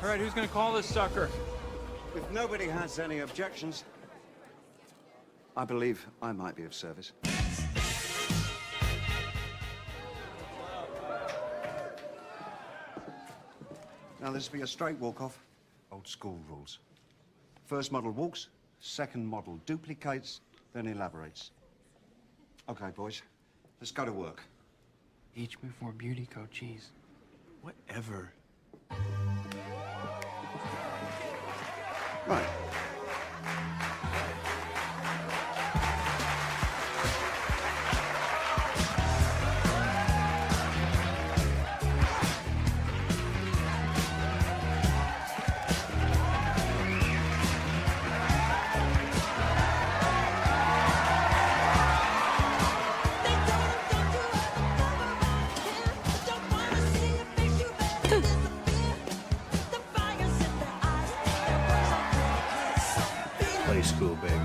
All right, who's gonna call this sucker? If nobody has any objections, I believe I might be of service. Now, this will be a straight walk-off. Old school rules. First model walks, second model duplicates, then elaborates. Okay, boys, let's go to work. Age before beauty, Coach Cheese. Whatever. Right. Play school, baby.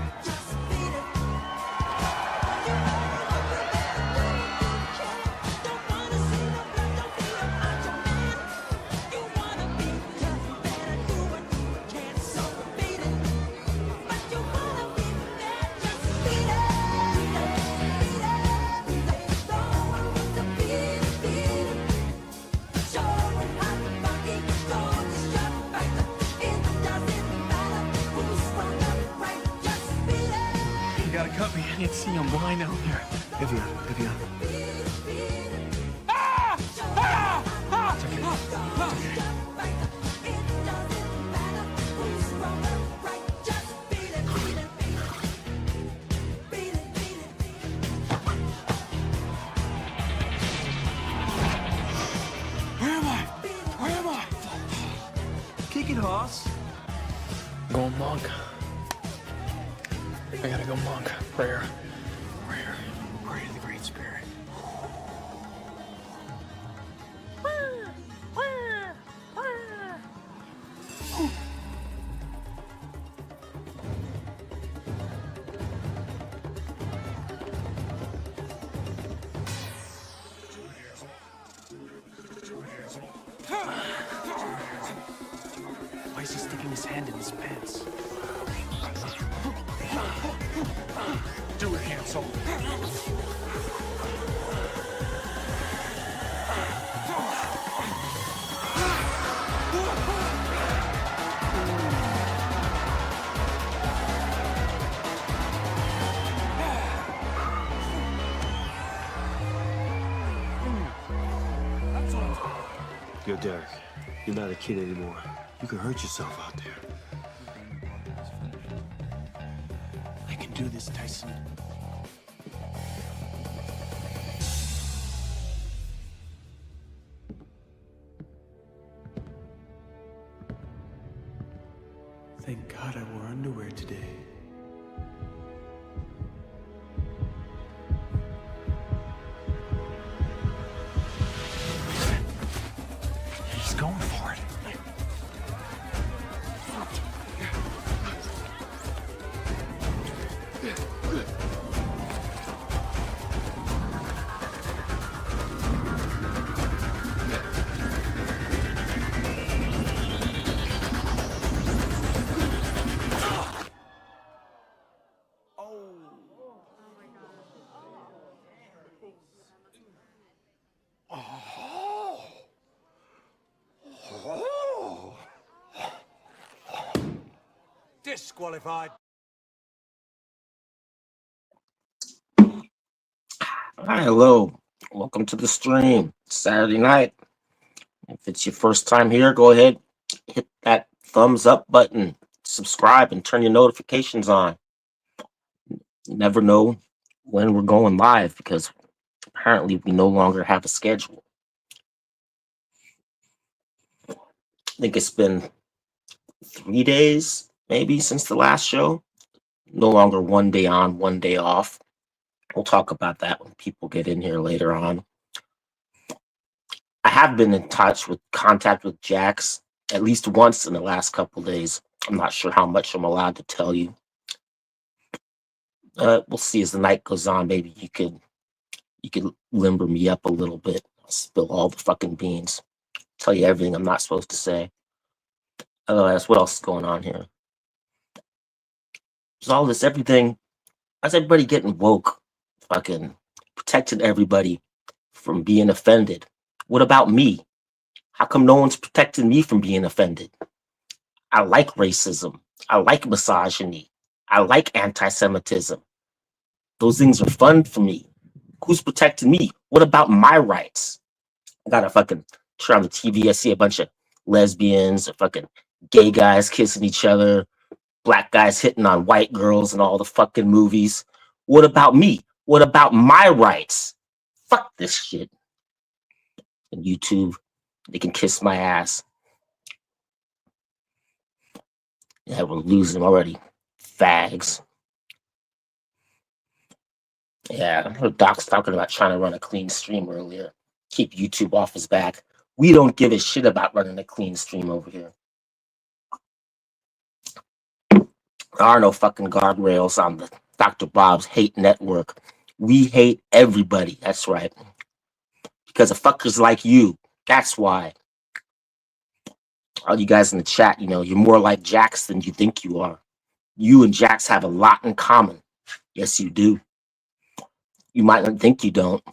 You gotta cut me. I need to see. I'm blind out here. Heavy on. Where am I? Kick it, Hoss. Going monk. I gotta go monk. Prayer to the Great Spirit. Why is he sticking his hand in his pants? Do it, Hansel. Yo, Derek, you're not a kid anymore. You can hurt yourself out there. I can do this, Tyson. Thank God I wore underwear today. He's going for it. Disqualified. Hi, hello. Welcome to the stream. Saturday night. If it's your first time here, go ahead, hit that thumbs up button, subscribe, and turn your notifications on. You never know when we're going live because apparently we no longer have a schedule. I think it's been 3 days, maybe, since the last show. No longer 1 day on, 1 day off. We'll talk about that when people get in here later on. I have been in contact with Jax at least once in the last couple days. I'm not sure how much I'm allowed to tell you. We'll see as the night goes on. Maybe you could limber me up a little bit. I'll spill all the fucking beans. Tell you everything I'm not supposed to say. Otherwise, what else is going on here? There's all this everything. How's everybody getting woke? Fucking protecting everybody from being offended. What about me? How come no one's protecting me from being offended? I like racism. I like misogyny. I like anti-Semitism. Those things are fun for me. Who's protecting me? What about my rights? I gotta fucking turn on the TV. I see a bunch of lesbians or fucking gay guys kissing each other, black guys hitting on white girls and all the fucking movies. What about me? What about my rights? Fuck this shit. And YouTube, they can kiss my ass. Yeah, we're losing already. Fags. Yeah, I heard Doc's talking about trying to run a clean stream earlier. Keep YouTube off his back. We don't give a shit about running a clean stream over here. There are no fucking guardrails on the Dr. Bob's hate network. We hate everybody. That's right. Because of fuckers like you. That's why. All you guys in the chat, you know, you're more like Jax than you think you are. You and Jax have a lot in common. Yes, you do. You might not think you don't,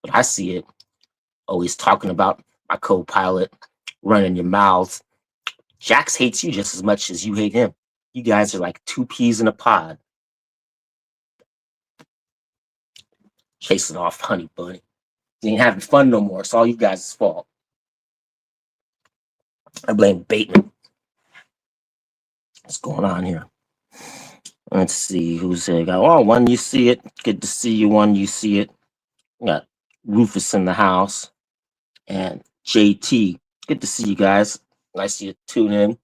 but I see it. Always talking about my co-pilot, running your mouths. Jax hates you just as much as you hate him. You guys are like two peas in a pod. Chasing off Honey Bunny. You ain't having fun no more. It's all you guys' fault. I blame Bateman. What's going on here? Let's see who's there. Oh, one you see it. Good to see you. One you see it. We got Rufus in the house and JT. Good to see you guys. Nice to tune in.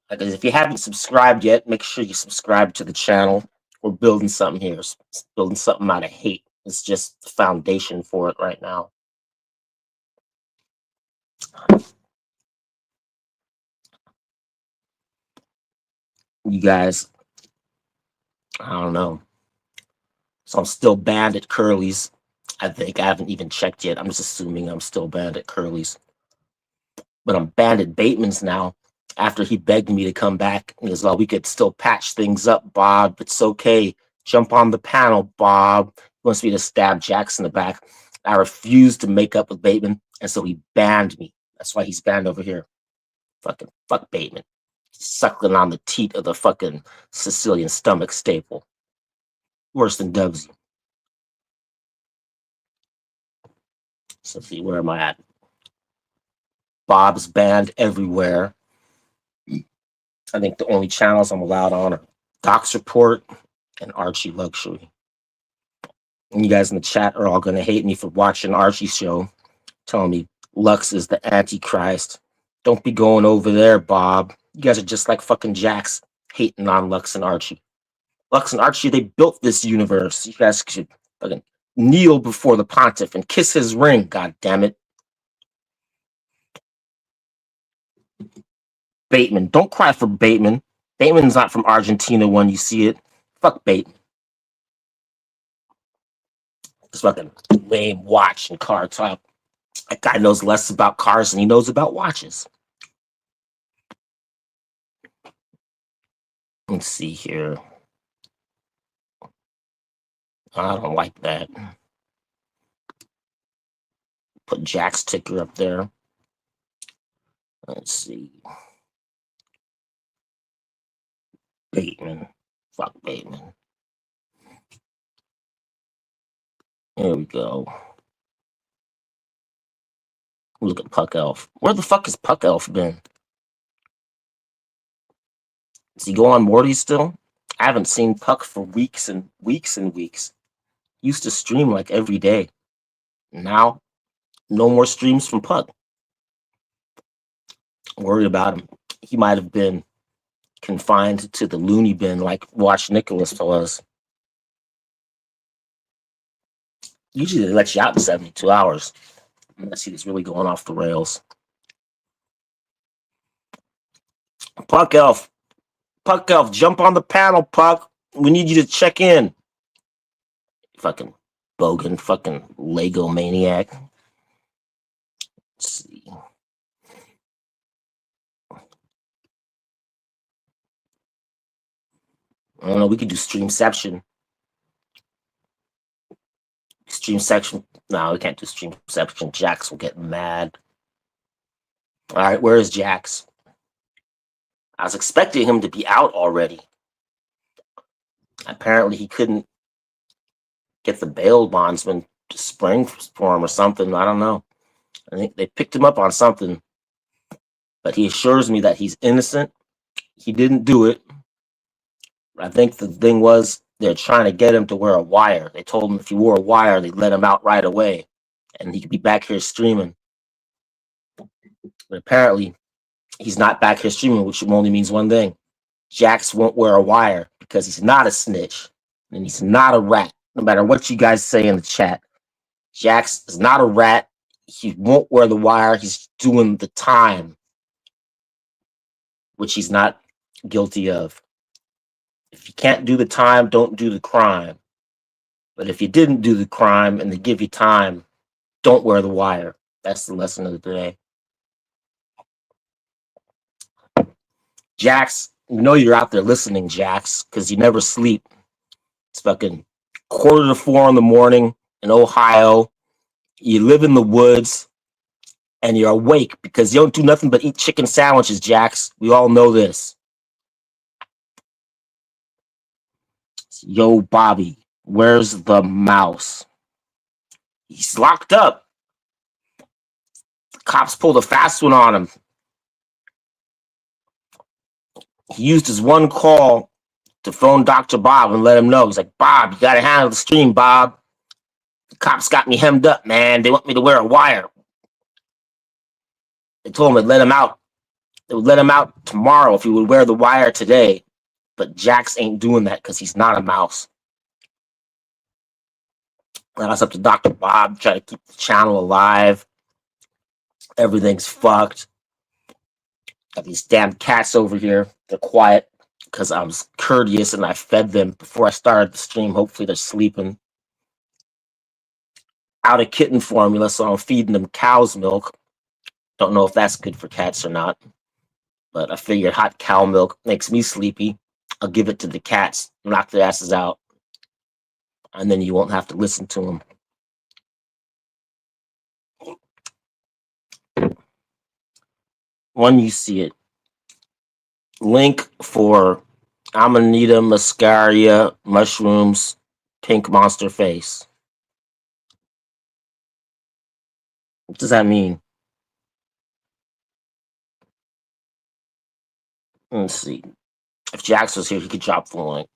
Because if you haven't subscribed yet, make sure you subscribe to the channel. We're building something here. Building something out of hate. It's just the foundation for it right now. You guys, I don't know. So I'm still banned at Curly's. I think I haven't even checked yet. I'm just assuming I'm still banned at Curly's. But I'm banned at Bateman's now after he begged me to come back. He goes, well, we could still patch things up, Bob. It's okay. Jump on the panel, Bob. He wants me to stab Jax in the back. I refused to make up with Bateman, and so he banned me. That's why he's banned over here. Fucking fuck Bateman. Suckling on the teat of the fucking Sicilian stomach staple. Worse than Dubsy. So see, where am I at? Bob's banned everywhere. I think the only channels I'm allowed on are Doc's Report and Archie Luxury. And you guys in the chat are all going to hate me for watching Archie's show, telling me Lux is the Antichrist. Don't be going over there, Bob. You guys are just like fucking Jax, hating on Lux and Archie. Lux and Archie, they built this universe. You guys should fucking kneel before the pontiff and kiss his ring, god damn it. Bateman, don't cry for Bateman. Bateman's not from Argentina when you see it. Fuck Bateman. This fucking lame watch and car talk. That guy knows less about cars than he knows about watches. Let's see here. I don't like that. Put Jack's ticker up there. Let's see. Bateman. Fuck Bateman. There we go. Look at Puck Elf. Where the fuck has Puck Elf been? Does he go on Morty still? I haven't seen Puck for weeks and weeks and weeks. He used to stream like every day. Now, no more streams from Puck. Worried about him. He might have been confined to the loony bin like Watch Nicholas was. Usually they let you out in 72 hours. Unless he was really going off the rails. Puck Elf. Puck Elf, jump on the panel, Puck. We need you to check in. Fucking bogan, fucking Lego maniac. Let's see. I don't know. We could do Streamception. Stream section. No, we can't do Streamception. Jax will get mad. All right, where is Jax? I was expecting him to be out already. Apparently, he couldn't get the bail bondsman to spring for him or something. I don't know. I think they picked him up on something, but he assures me that he's innocent. He didn't do it. I think the thing was they're trying to get him to wear a wire. They told him if he wore a wire, they'd let him out right away, and he could be back here streaming. But apparently, he's not back here streaming, which only means one thing. Jax won't wear a wire because he's not a snitch and he's not a rat. No matter what you guys say in the chat, Jax is not a rat. He won't wear the wire. He's doing the time, which he's not guilty of. If you can't do the time, don't do the crime. But if you didn't do the crime and they give you time, don't wear the wire. That's the lesson of the day. Jax, you know you're out there listening, Jax, because you never sleep. It's fucking 3:45 in the morning in Ohio. You live in the woods and you're awake because you don't do nothing but eat chicken sandwiches, Jax. We all know this. Yo, Bobby, where's the mouse? He's locked up. The cops pulled a fast one on him. He used his one call to phone Dr. Bob and let him know. He's like, Bob, you gotta handle the stream, Bob. The cops got me hemmed up, man. They want me to wear a wire. They told him they'd let him out. They would let him out tomorrow if he would wear the wire today. But Jax ain't doing that because he's not a mouse. And that's up to Dr. Bob, try to keep the channel alive. Everything's fucked. Got these damn cats over here. They're quiet because I was courteous and I fed them before I started the stream. Hopefully they're sleeping. Out of kitten formula, so I'm feeding them cow's milk. Don't know if that's good for cats or not. But I figured hot cow milk makes me sleepy. I'll give it to the cats, knock their asses out. And then you won't have to listen to them. When you see it. Link for Amanita muscaria mushrooms, pink monster face. What does that mean? Let's see. If Jax was here, he could drop the link.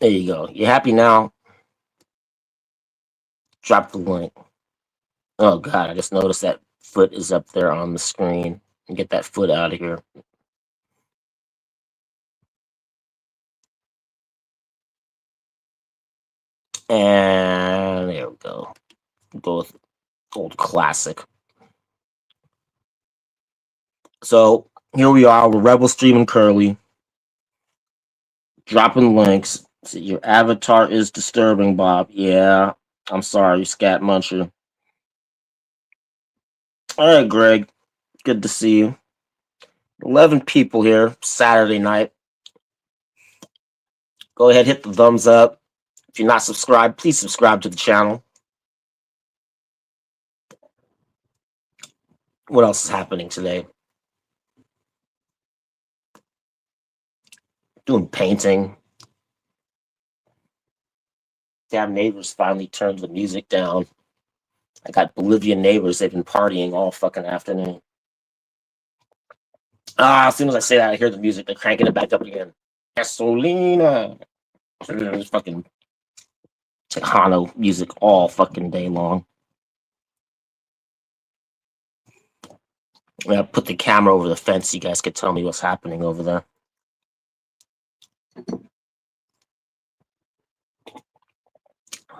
There you go. You happy now? Drop the link. Oh, God, I just noticed that foot is up there on the screen. Get that foot out of here. And there we go. Go with old classic. So here we are. We're Rebel streaming Curly. Dropping links. See, your avatar is disturbing, Bob. Yeah, I'm sorry, scat muncher. All right, Greg. Good to see you. 11 people here, Saturday night. Go ahead, hit the thumbs up. If you're not subscribed, please subscribe to the channel. What else is happening today? Doing painting. Damn neighbors finally turned the music down. I got Bolivian neighbors. They've been partying all fucking afternoon. As soon as I say that, I hear the music. They're cranking it back up again. Gasolina. There's fucking Tejano music all fucking day long. I'm gonna put the camera over the fence so you guys could tell me what's happening over there.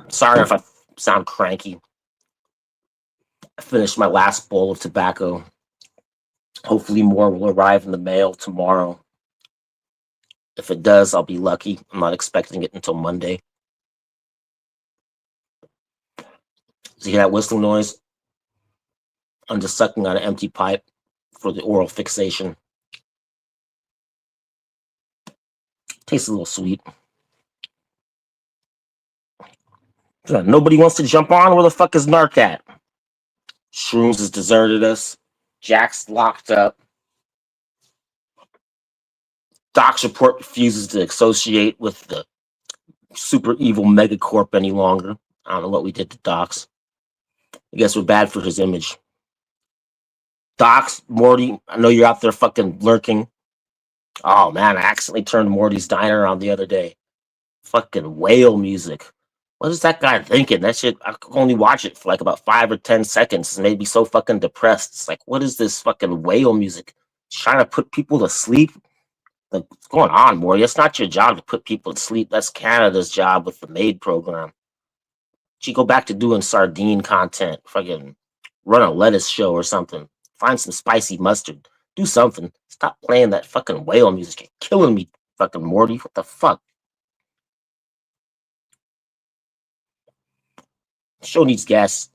Sorry if I sound cranky. I finished my last bowl of tobacco. Hopefully more will arrive in the mail tomorrow. If it does, I'll be lucky. I'm not expecting it until Monday. So you hear that whistling noise? I'm just sucking on an empty pipe. for the oral fixation. Tastes a little sweet. Nobody wants to jump on. Where the fuck is Narc at? Shrooms has deserted us. Jack's locked up. Doc's report refuses to associate with the super evil megacorp any longer. I don't know what we did to Doc's. I guess we're bad for his image. Doc's, Morty, I know you're out there fucking lurking. Oh man, I accidentally turned Morty's Diner on the other day. Fucking whale music. What is that guy thinking? That shit, I could only watch it for like about 5 or 10 seconds and made me so fucking depressed. It's like, what is this fucking whale music? Trying to put people to sleep? Like, what's going on, Morty? It's not your job to put people to sleep. That's Canada's job with the MAID program. You go back to doing sardine content. Fucking run a lettuce show or something. Find some spicy mustard. Do something. Stop playing that fucking whale music. You're killing me, fucking Morty. What the fuck? The show needs gas.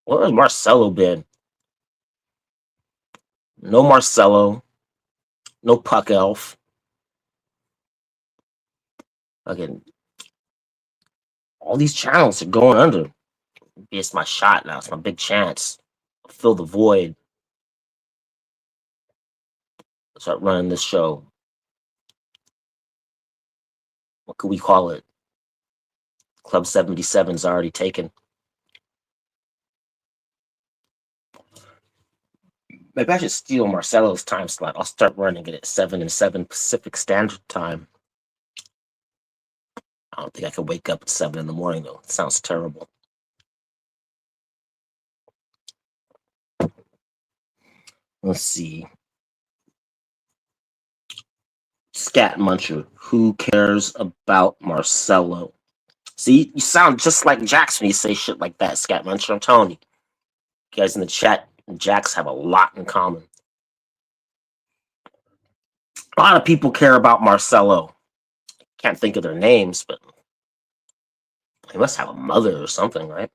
Where has Marcelo been? No Marcelo. No Puck Elf. Again, all these channels are going under. Maybe it's my shot now. It's my big chance. I'll fill the void. Start running this show. What could we call it? Club 77's already taken. Maybe I should steal Marcelo's time slot. I'll start running it at 7 and 7 Pacific Standard Time. I don't think I can wake up at 7 in the morning, though. It sounds terrible. Let's see. Scat Muncher. Who cares about Marcelo? See, you sound just like Jax when you say shit like that, Scat Muncher. I'm telling you. You guys in the chat and Jax have a lot in common. A lot of people care about Marcelo. Can't think of their names, but they must have a mother or something, right?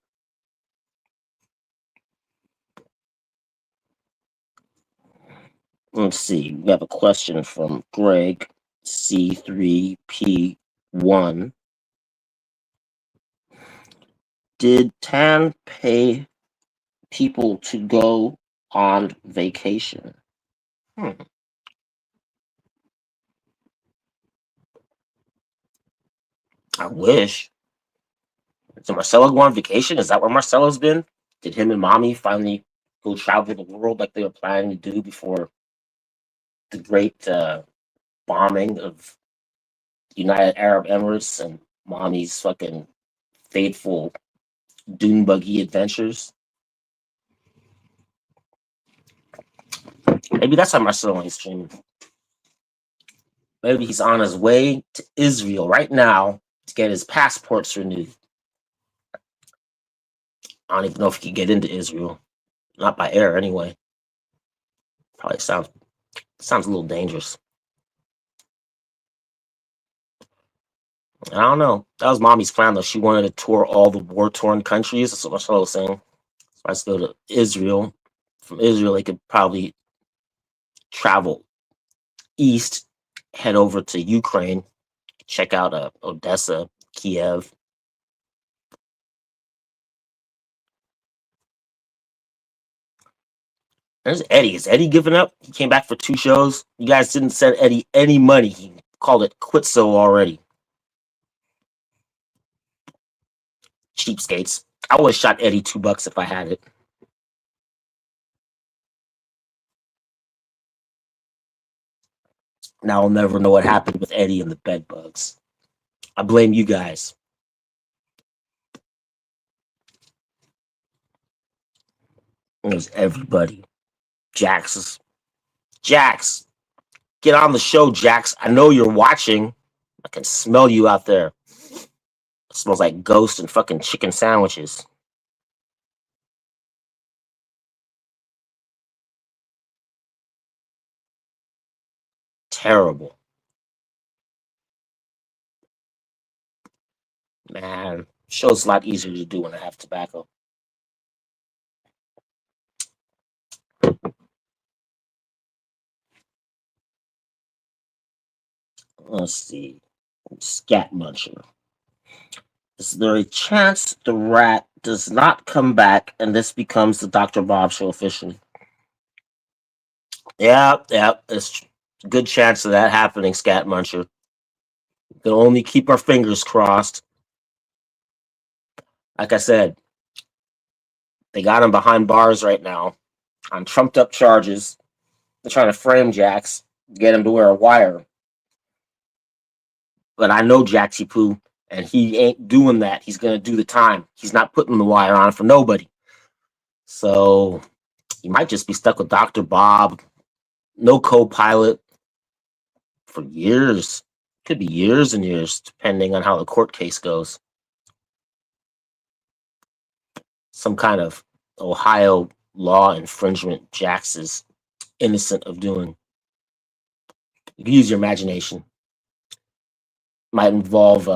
Let's see. We have a question from Greg C3P1. Did Tan pay people to go on vacation? I wish. Did Marcelo go on vacation? Is that where Marcelo's been? Did him and mommy finally go travel the world like they were planning to do before the great bombing of United Arab Emirates and mommy's fucking fateful dune buggy adventures? Maybe that's why Marcelo ain't streaming. Maybe he's on his way to Israel right now to get his passports renewed. I don't even know if he can get into Israel. Not by air, anyway. Probably sounds a little dangerous. I don't know. That was mommy's plan, though. She wanted to tour all the war-torn countries. That's what Marcelo was saying. So let's go to Israel. From Israel, they could probably travel east, head over to Ukraine, check out Odessa, Kiev. There's Eddie. Is Eddie giving up? He came back for 2 shows. You guys didn't send Eddie any money. He called it quitso already. Cheapskates. I would have shot Eddie $2 if I had it. Now I'll never know what happened with Eddie and the bed bugs. I blame you guys. There's everybody. Jax, get on the show, Jax. I know you're watching. I can smell you out there. It smells like ghost and fucking chicken sandwiches. Terrible. Man, show's a lot easier to do when I have tobacco. Let's see. Scat muncher. Is there a chance the rat does not come back and this becomes the Dr. Bob show officially? Yeah, there's a good chance of that happening, Scat Muncher. We can only keep our fingers crossed. Like I said, they got him behind bars right now on trumped up charges. They're trying to frame Jax, get him to wear a wire. But I know Jaxie Poo, and he ain't doing that. He's going to do the time. He's not putting the wire on for nobody. So he might just be stuck with Dr. Bob, no co-pilot for years. Could be years and years, depending on how the court case goes. Some kind of Ohio law infringement Jax is innocent of doing. You can use your imagination. Might involve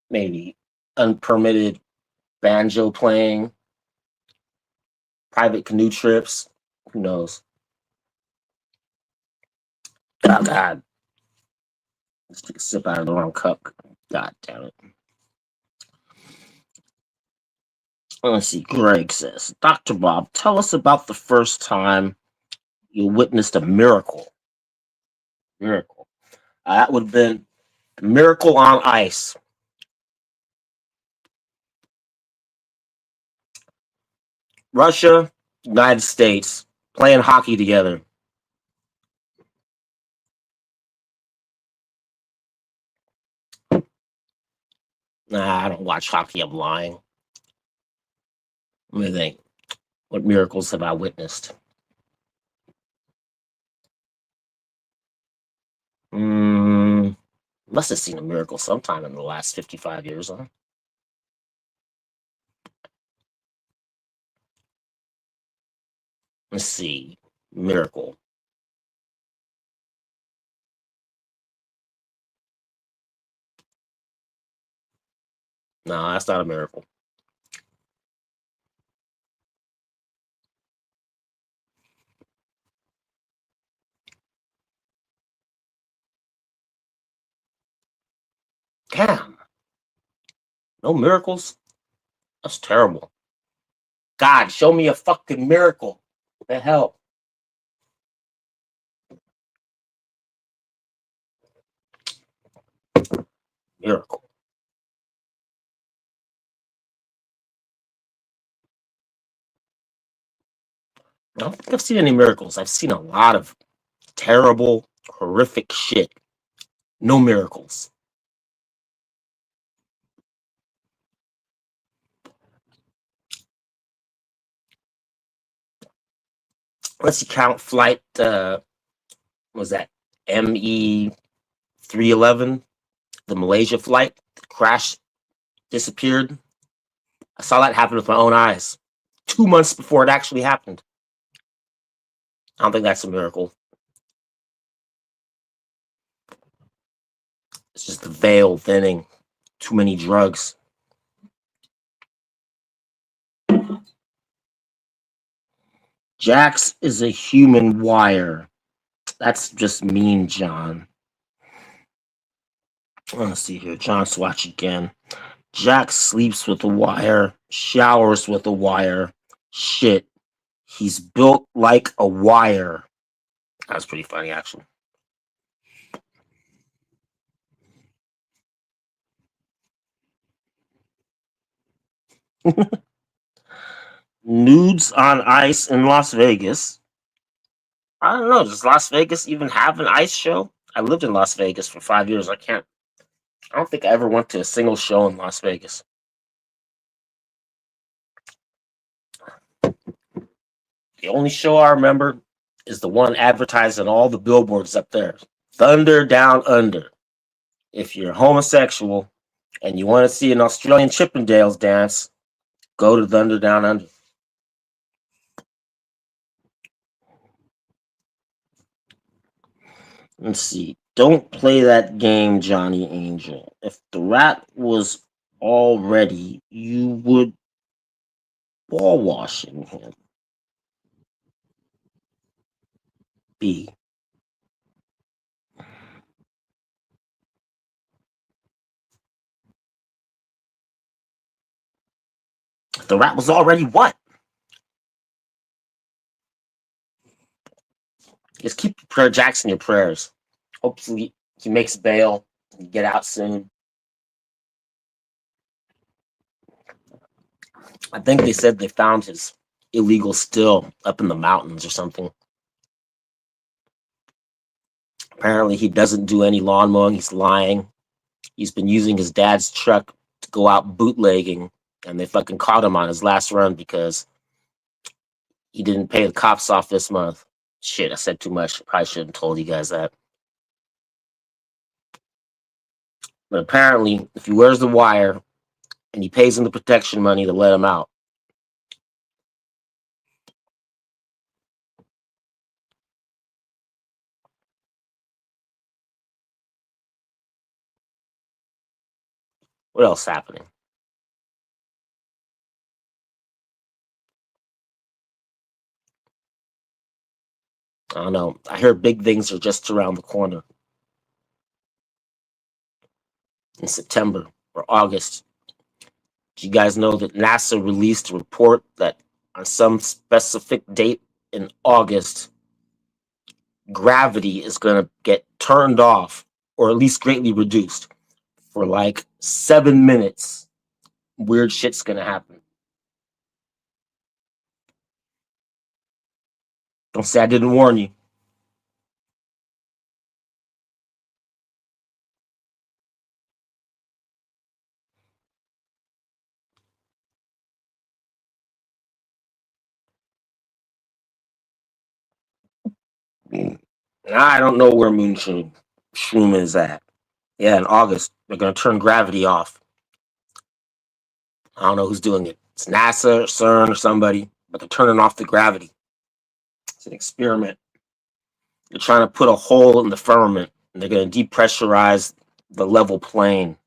maybe unpermitted banjo playing, private canoe trips. Who knows? Oh, God. Let's take a sip out of the wrong cup. God damn it. Let's see. Greg says, Dr. Bob, tell us about the first time you witnessed a miracle. Miracle. That would have been Miracle on Ice. Russia, United States, playing hockey together. Nah, I don't watch hockey. I'm lying. Let me think. What miracles have I witnessed? Must have seen a miracle sometime in the last 55 years, huh? Let's see. Miracle. No, that's not a miracle. Damn. No miracles? That's terrible. God, show me a fucking miracle. What the hell? Miracle. I don't think I've seen any miracles. I've seen a lot of terrible, horrific shit. No miracles. Let's count flight, was that ME 311, the Malaysia flight, crashed, disappeared. I saw that happen with my own eyes 2 months before it actually happened. I don't think that's a miracle. It's just the veil thinning. Too many drugs. Jax is a human wire. That's just mean, John. Let's see here. John Swatch again. Jax sleeps with a wire, showers with a wire. Shit. He's built like a wire. That's pretty funny, actually. Nudes on ice in Las Vegas. I don't know. Does Las Vegas even have an ice show? I lived in Las Vegas for 5 years. I don't think I ever went to a single show in Las Vegas. The only show I remember is the one advertised on all the billboards up there. Thunder Down Under. If you're homosexual and you want to see an Australian Chippendales dance, go to Thunder Down Under. Let's see. Don't play that game, Johnny Angel. If the rat was already, you would ball washing him. B. If the rat was already what? Just keep Prayer Jackson your prayers. Hopefully he makes bail and get out soon. I think they said they found his illegal still up in the mountains or something. Apparently he doesn't do any lawn mowing. He's lying. He's been using his dad's truck to go out bootlegging, and they fucking caught him on his last run because he didn't pay the cops off this month. Shit, I said too much. Probably shouldn't have told you guys that. But apparently, if he wears the wire and he pays him the protection money to let him out, what else happening? I don't know. I hear big things are just around the corner. In September or August, do you guys know that NASA released a report that on some specific date in August, gravity is going to get turned off or at least greatly reduced for like 7 minutes? Weird shit's going to happen. Don't say I didn't warn you. I don't know where Shroom is at. Yeah, in August, they're going to turn gravity off. I don't know who's doing it. It's NASA or CERN or somebody, but they're turning off the gravity. It's an experiment. They're trying to put a hole in the firmament, and they're going to depressurize the level plane.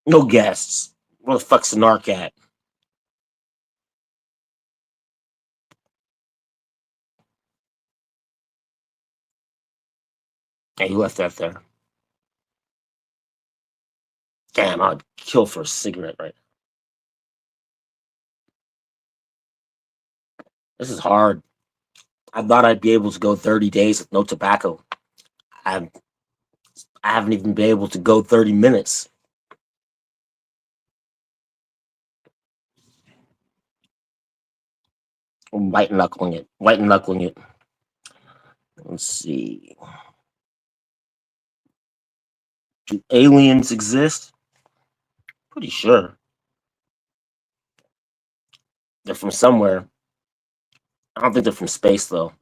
No guests. Where the fuck's the narc at? Hey, you left that there. Damn, I'd kill for a cigarette right now. This is hard. I thought I'd be able to go 30 days with no tobacco. I haven't even been able to go 30 minutes. I'm white knuckling it. White knuckling it. Let's see. Do aliens exist? Pretty sure. They're from somewhere. I don't think they're from space, though.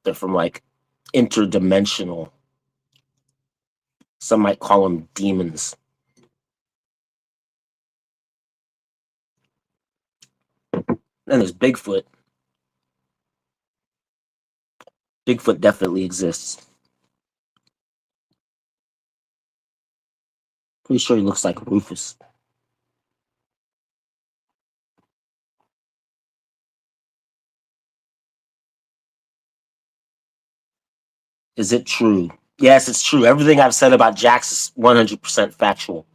They're from, like, interdimensional. Some might call them demons. Then there's Bigfoot. Bigfoot definitely exists. Pretty sure he looks like Rufus. Is it true? Yes, it's true. Everything I've said about Jax is 100% factual.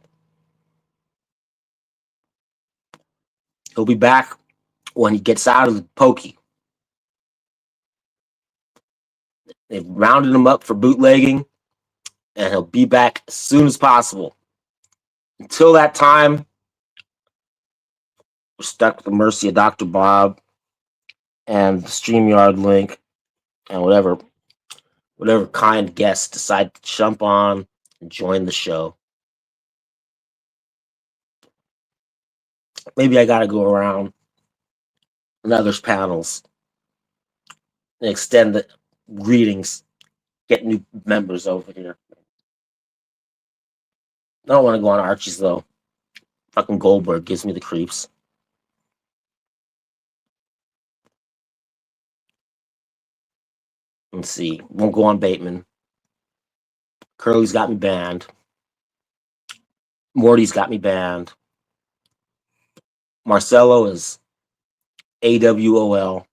He'll be back when he gets out of the pokey. They've rounded him up for bootlegging, and he'll be back as soon as possible. Until that time, we're stuck with the mercy of Dr. Bob and the StreamYard link and whatever kind guests decide to jump on and join the show. Maybe I gotta go around and others' panels and extend the greetings, get new members over here. I don't want to go on Archie's though. Fucking Goldberg gives me the creeps. Let's see. Won't go on Bateman. Curly's got me banned. Morty's got me banned. Marcelo is AWOL.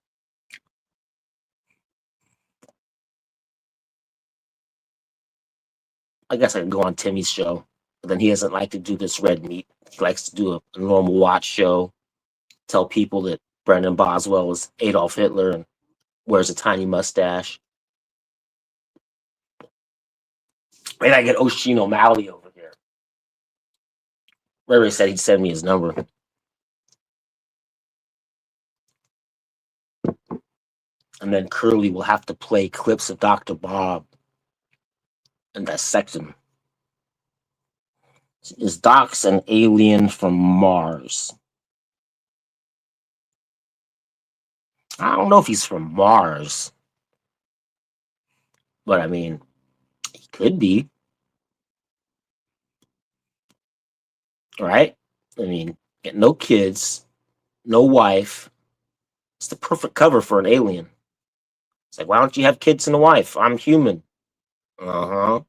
I guess I could go on Timmy's show, but then he doesn't like to do this red meat. He likes to do a normal watch show, tell people that Brendan Boswell is Adolf Hitler and wears a tiny mustache. Maybe I get O'Sheen O'Malley over here. Ray said he'd send me his number. And then Curly will have to play clips of Dr. Bob and dissect him. Is Doc's an alien from Mars? I don't know if he's from Mars, but I mean, he could be, right? I mean, get no kids, no wife. It's the perfect cover for an alien. It's like, why don't you have kids and a wife? I'm human. Uh-huh.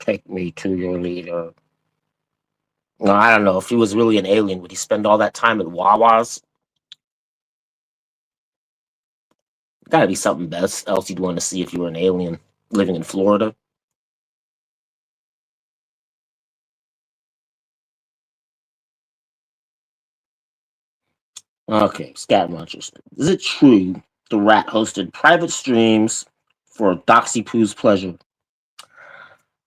Take me to your leader. No, I don't know. If he was really an alien, would he spend all that time at Wawa's? Gotta be something else you'd want to see if you were an alien living in Florida. Okay, Scat Munchers. Is it true the rat hosted private streams for Doxy Poo's pleasure?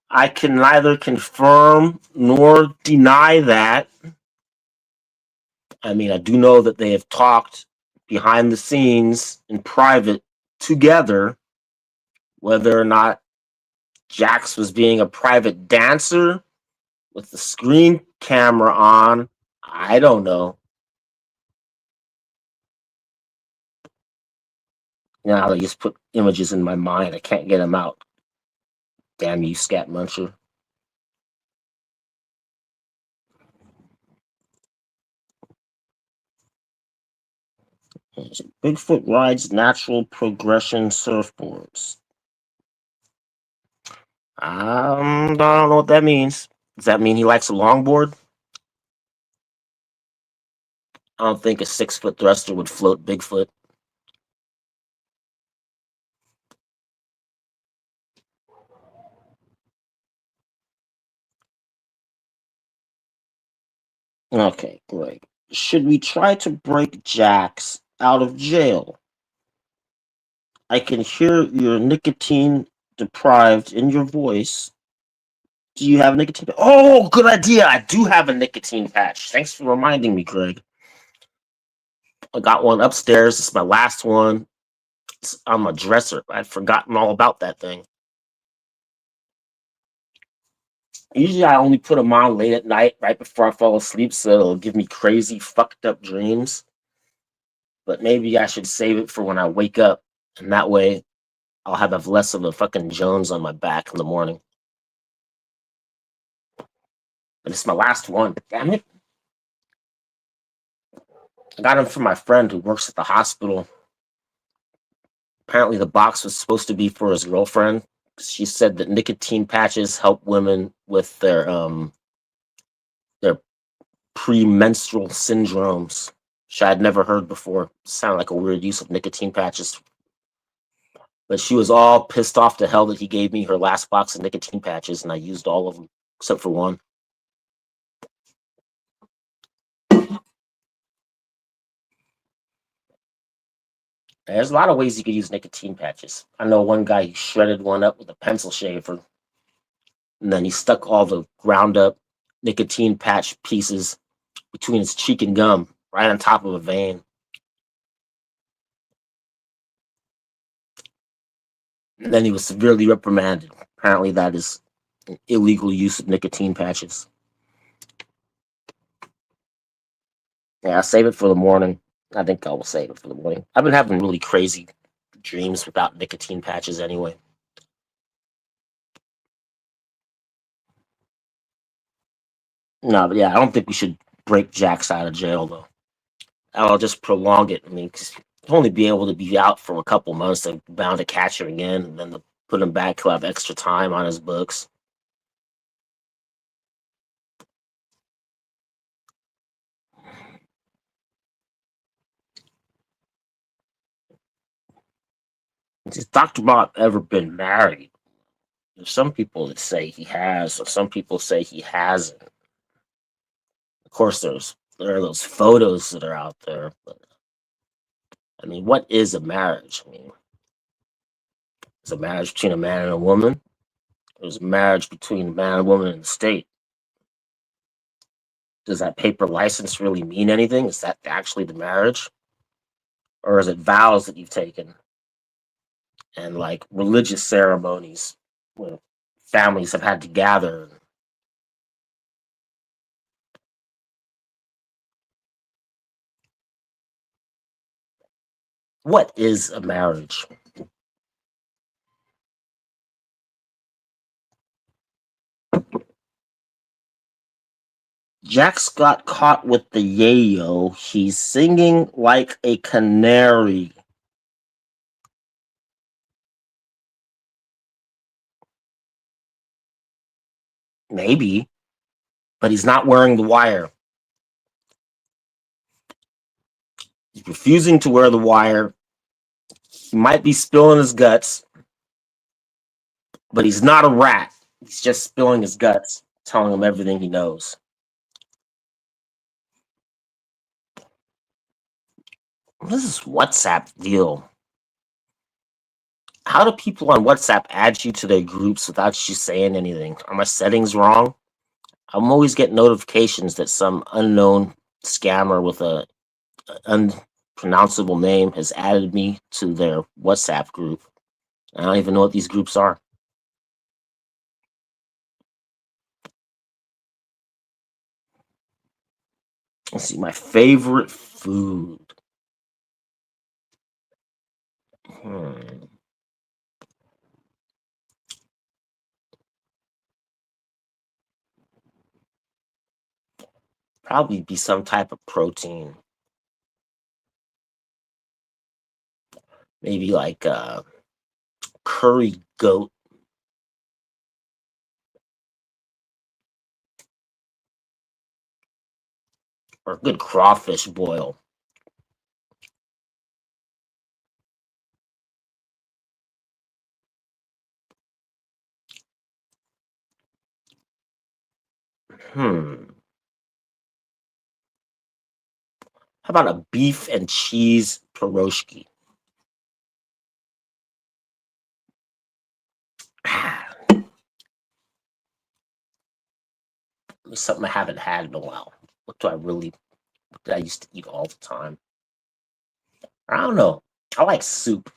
I can neither confirm nor deny that. I mean, I do know that they have talked behind the scenes in private together. Whether or not Jax was being a private dancer with the screen camera on, I don't know. Now they just put images in my mind. I can't get them out. Damn you, Scat Muncher. Bigfoot rides natural progression surfboards. I don't know what that means. Does that mean he likes a longboard? I don't think a 6-foot thruster would float Bigfoot. Okay, Greg. Should we try to break Jax out of jail? I can hear your nicotine deprived in your voice. Do you have a nicotine patch? Oh, good idea. I do have a nicotine patch. Thanks for reminding me, Greg. I got one upstairs. It's my last one. It's on my dresser. I'd forgotten all about that thing. Usually I only put them on late at night, right before I fall asleep, so it'll give me crazy, fucked up dreams. But maybe I should save it for when I wake up, and that way I'll have less of a fucking Jones on my back in the morning. But it's my last one. Damn it. I got them from my friend who works at the hospital. Apparently the box was supposed to be for his girlfriend. She said that nicotine patches help women with their premenstrual syndromes, which I had never heard before. Sounded like a weird use of nicotine patches. But she was all pissed off to hell that he gave me her last box of nicotine patches, and I used all of them except for one. There's a lot of ways you could use nicotine patches. I know one guy who shredded one up with a pencil shaver, and then he stuck all the ground up nicotine patch pieces between his cheek and gum, right on top of a vein. And then he was severely reprimanded. Apparently, that is an illegal use of nicotine patches. Yeah, I'll save it for the morning. I think I will save it for the morning. I've been having really crazy dreams without nicotine patches anyway. No, but yeah, I don't think we should break Jax out of jail though. I'll just prolong it. I mean, 'cause he'll only be able to be out for a couple months. They're bound to catch him again, and then to put him back, he'll have extra time on his books. Has Dr. Bob ever been married? There's some people that say he has, or some people say he hasn't. Of course, there are those photos that are out there, but I mean, what is a marriage? I mean, is a marriage between a man and a woman? There's a marriage between a man and a woman in the state. Does that paper license really mean anything? Is that actually the marriage? Or is it vows that you've taken and like religious ceremonies where families have had to gather? What is a marriage? Jax got caught with the yayo. He's singing like a canary. Maybe, but he's not wearing the wire. He's refusing to wear the wire. He might be spilling his guts, but he's not a rat. He's just spilling his guts, telling him everything he knows. What is this WhatsApp deal? How do people on WhatsApp add you to their groups without you saying anything? Are my settings wrong? I'm always getting notifications that some unknown scammer with a unpronounceable name has added me to their WhatsApp group. I don't even know what these groups are. Let's see, my favorite food. Hmm. Probably be some type of protein. Maybe like curry goat or good crawfish boil. Hmm. How about a beef and cheese pierogi? It's something I haven't had in a while. What do I really? What did I used to eat all the time? I don't know. I like soup.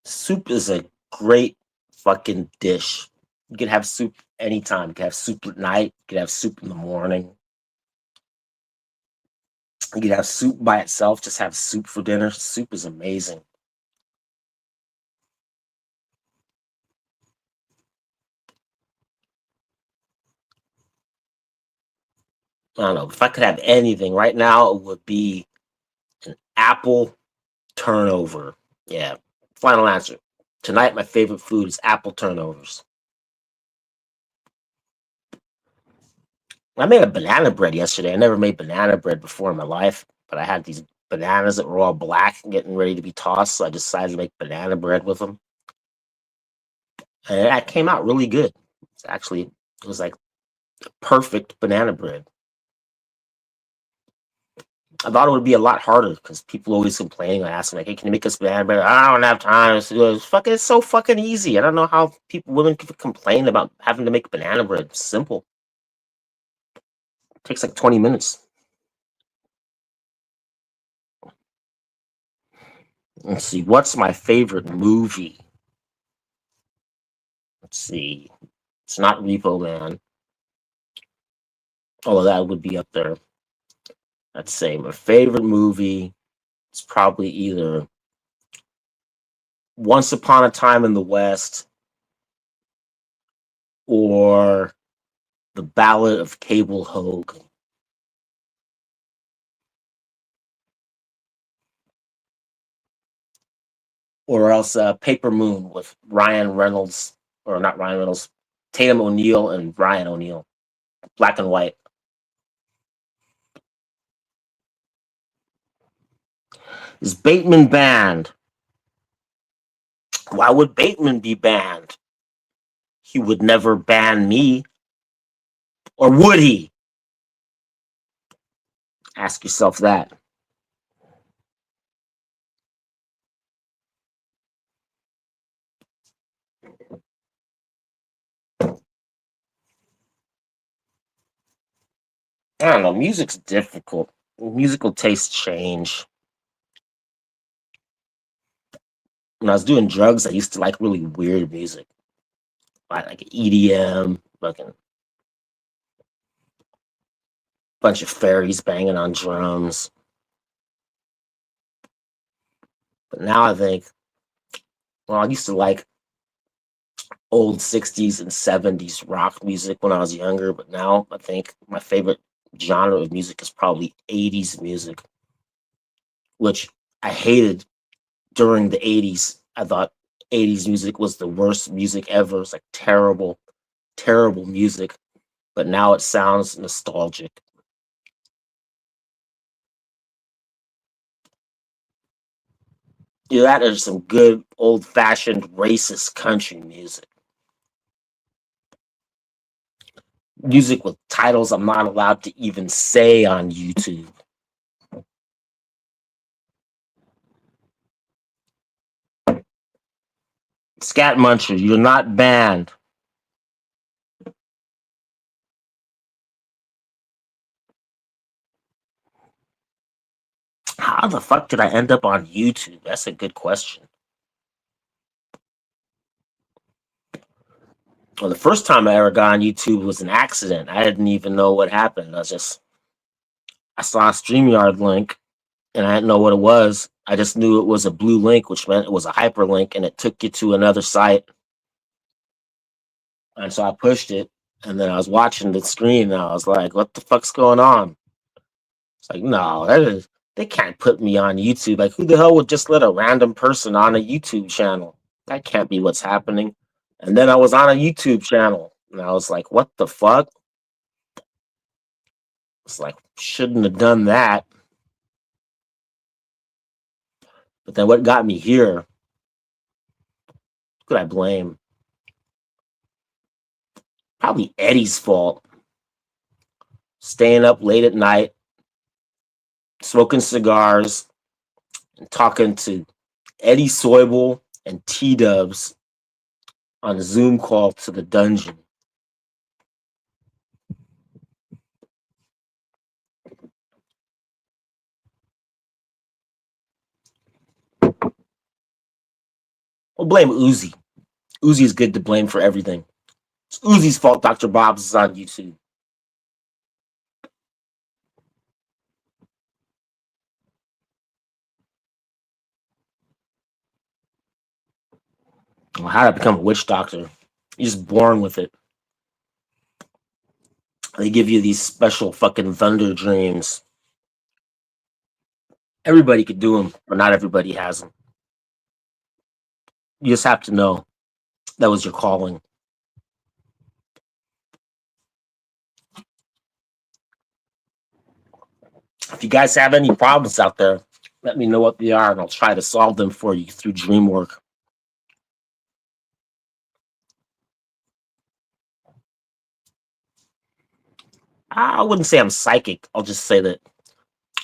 Soup is a great fucking dish. You can have soup anytime. You can have soup at night. You can have soup in the morning. You can have soup by itself. Just have soup for dinner. Soup is amazing. I don't know. If I could have anything right now, it would be an apple turnover. Yeah. Final answer. Tonight, my favorite food is apple turnovers. I made a banana bread yesterday. I never made banana bread before in my life, but I had these bananas that were all black and getting ready to be tossed, so I decided to make banana bread with them. And it came out really good. It was like perfect banana bread. I thought it would be a lot harder because people always complaining or asking like, "Hey, can you make us banana bread?" I don't have time. It's so fucking easy. I don't know how women can complain about having to make banana bread. It's simple. It takes like 20 minutes. Let's see. What's my favorite movie? Let's see. It's not Repo Man. Although that would be up there. Let's say my favorite movie is probably either Once Upon a Time in the West or The Ballad of Cable Hogue. Or else Paper Moon with Ryan Reynolds, or not Ryan Reynolds, Tatum O'Neal and Ryan O'Neal. Black and white. Is Bateman banned? Why would Bateman be banned? He would never ban me. Or would he? Ask yourself that. I don't know. Music's difficult. Musical tastes change. When I was doing drugs, I used to like really weird music, like EDM, fucking bunch of fairies banging on drums. But now I think, well, I used to like old 60s and 70s rock music when I was younger, but now I think my favorite genre of music is probably 80s music, which I hated during the 80s. I thought 80s music was the worst music ever. It's like terrible, terrible music. But now it sounds nostalgic. Yeah, that is some good old fashioned racist country music. Music with titles I'm not allowed to even say on YouTube. Scat Muncher, you're not banned. How the fuck did I end up on YouTube? That's a good question. Well, the first time I ever got on YouTube was an accident. I didn't even know what happened. I saw a StreamYard link and I didn't know what it was. I just knew it was a blue link, which meant it was a hyperlink and it took you to another site. And so I pushed it and then I was watching the screen and I was like, what the fuck's going on? It's like, no, they can't put me on YouTube. Like, who the hell would just let a random person on a YouTube channel? That can't be what's happening. And then I was on a YouTube channel and I was like, what the fuck? It's like, shouldn't have done that. But then what got me here? Who could I blame? Probably Eddie's fault. Staying up late at night, smoking cigars, and talking to Eddie Soybel and T Dubs on a Zoom call to the dungeon. We'll blame Uzi. Uzi's good to blame for everything. It's Uzi's fault Dr. Bob's is on YouTube. Well, how to become a witch doctor? You're just born with it. They give you these special fucking thunder dreams. Everybody could do them, but not everybody has them. You just have to know that was your calling. If you guys have any problems out there, let me know what they are and I'll try to solve them for you through dream work. I wouldn't say I'm psychic. I'll just say that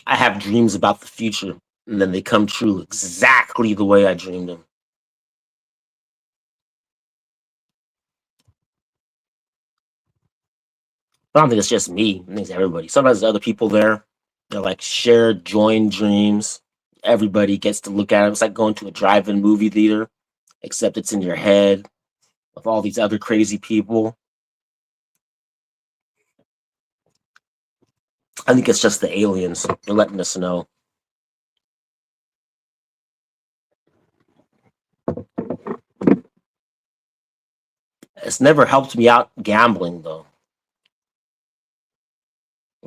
I have dreams about the future and then they come true exactly the way I dreamed them. I don't think it's just me. I think it's everybody. Sometimes there's other people there. They're like shared, joined dreams. Everybody gets to look at it. It's like going to a drive-in movie theater, except it's in your head with all these other crazy people. I think it's just the aliens. They're letting us know. It's never helped me out gambling, though.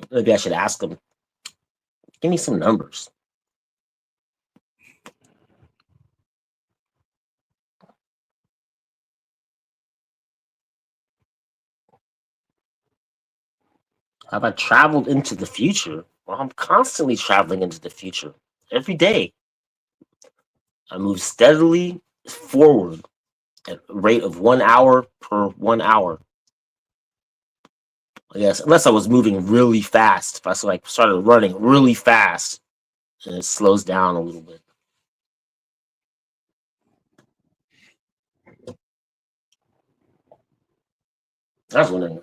Maybe I should ask him. Give me some numbers. Have I traveled into the future? Well, I'm constantly traveling into the future. Every day, I move steadily forward at a rate of 1 hour per 1 hour. I guess, unless I was moving really fast. If I started running really fast, and it slows down a little bit. I was wondering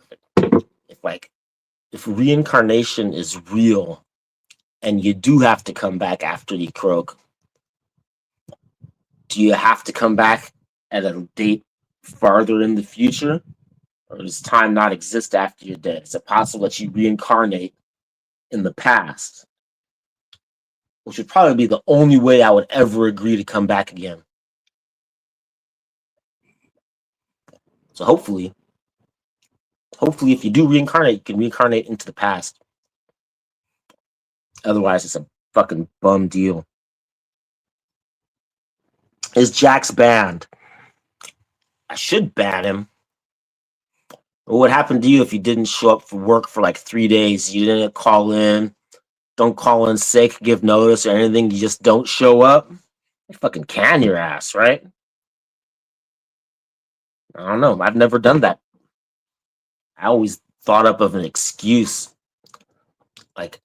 if reincarnation is real and you do have to come back after you croak, do you have to come back at a date farther in the future? Or does time not exist after you're dead? Is it possible that you reincarnate in the past? Which would probably be the only way I would ever agree to come back again. So hopefully, if you do reincarnate, you can reincarnate into the past. Otherwise, it's a fucking bum deal. Is Jax banned? I should ban him. What would happen to you if you didn't show up for work for like 3 days? You didn't call in, don't call in sick, give notice or anything. You just don't show up. They fucking can your ass, right? I don't know. I've never done that. I always thought up of an excuse. Like,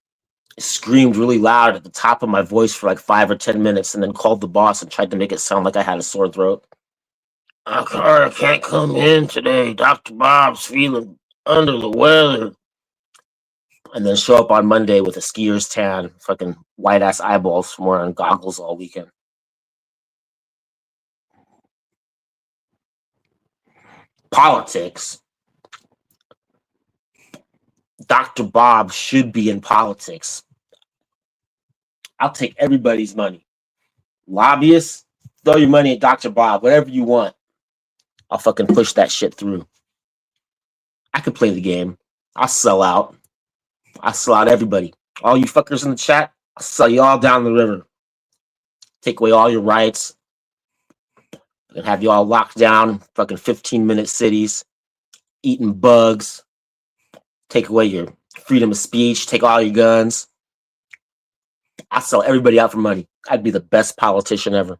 screamed really loud at the top of my voice for like 5 or 10 minutes and then called the boss and tried to make it sound like I had a sore throat. I can't come in today. Dr. Bob's feeling under the weather. And then show up on Monday with a skier's tan, fucking white ass eyeballs from wearing goggles all weekend. Politics. Dr. Bob should be in politics. I'll take everybody's money. Lobbyists, throw your money at Dr. Bob, whatever you want. I'll fucking push that shit through. I could play the game. I'll sell out. I'll sell out everybody. All you fuckers in the chat, I'll sell you all down the river. Take away all your rights. And have you all locked down in fucking 15-minute cities, eating bugs. Take away your freedom of speech. Take all your guns. I'll sell everybody out for money. I'd be the best politician ever.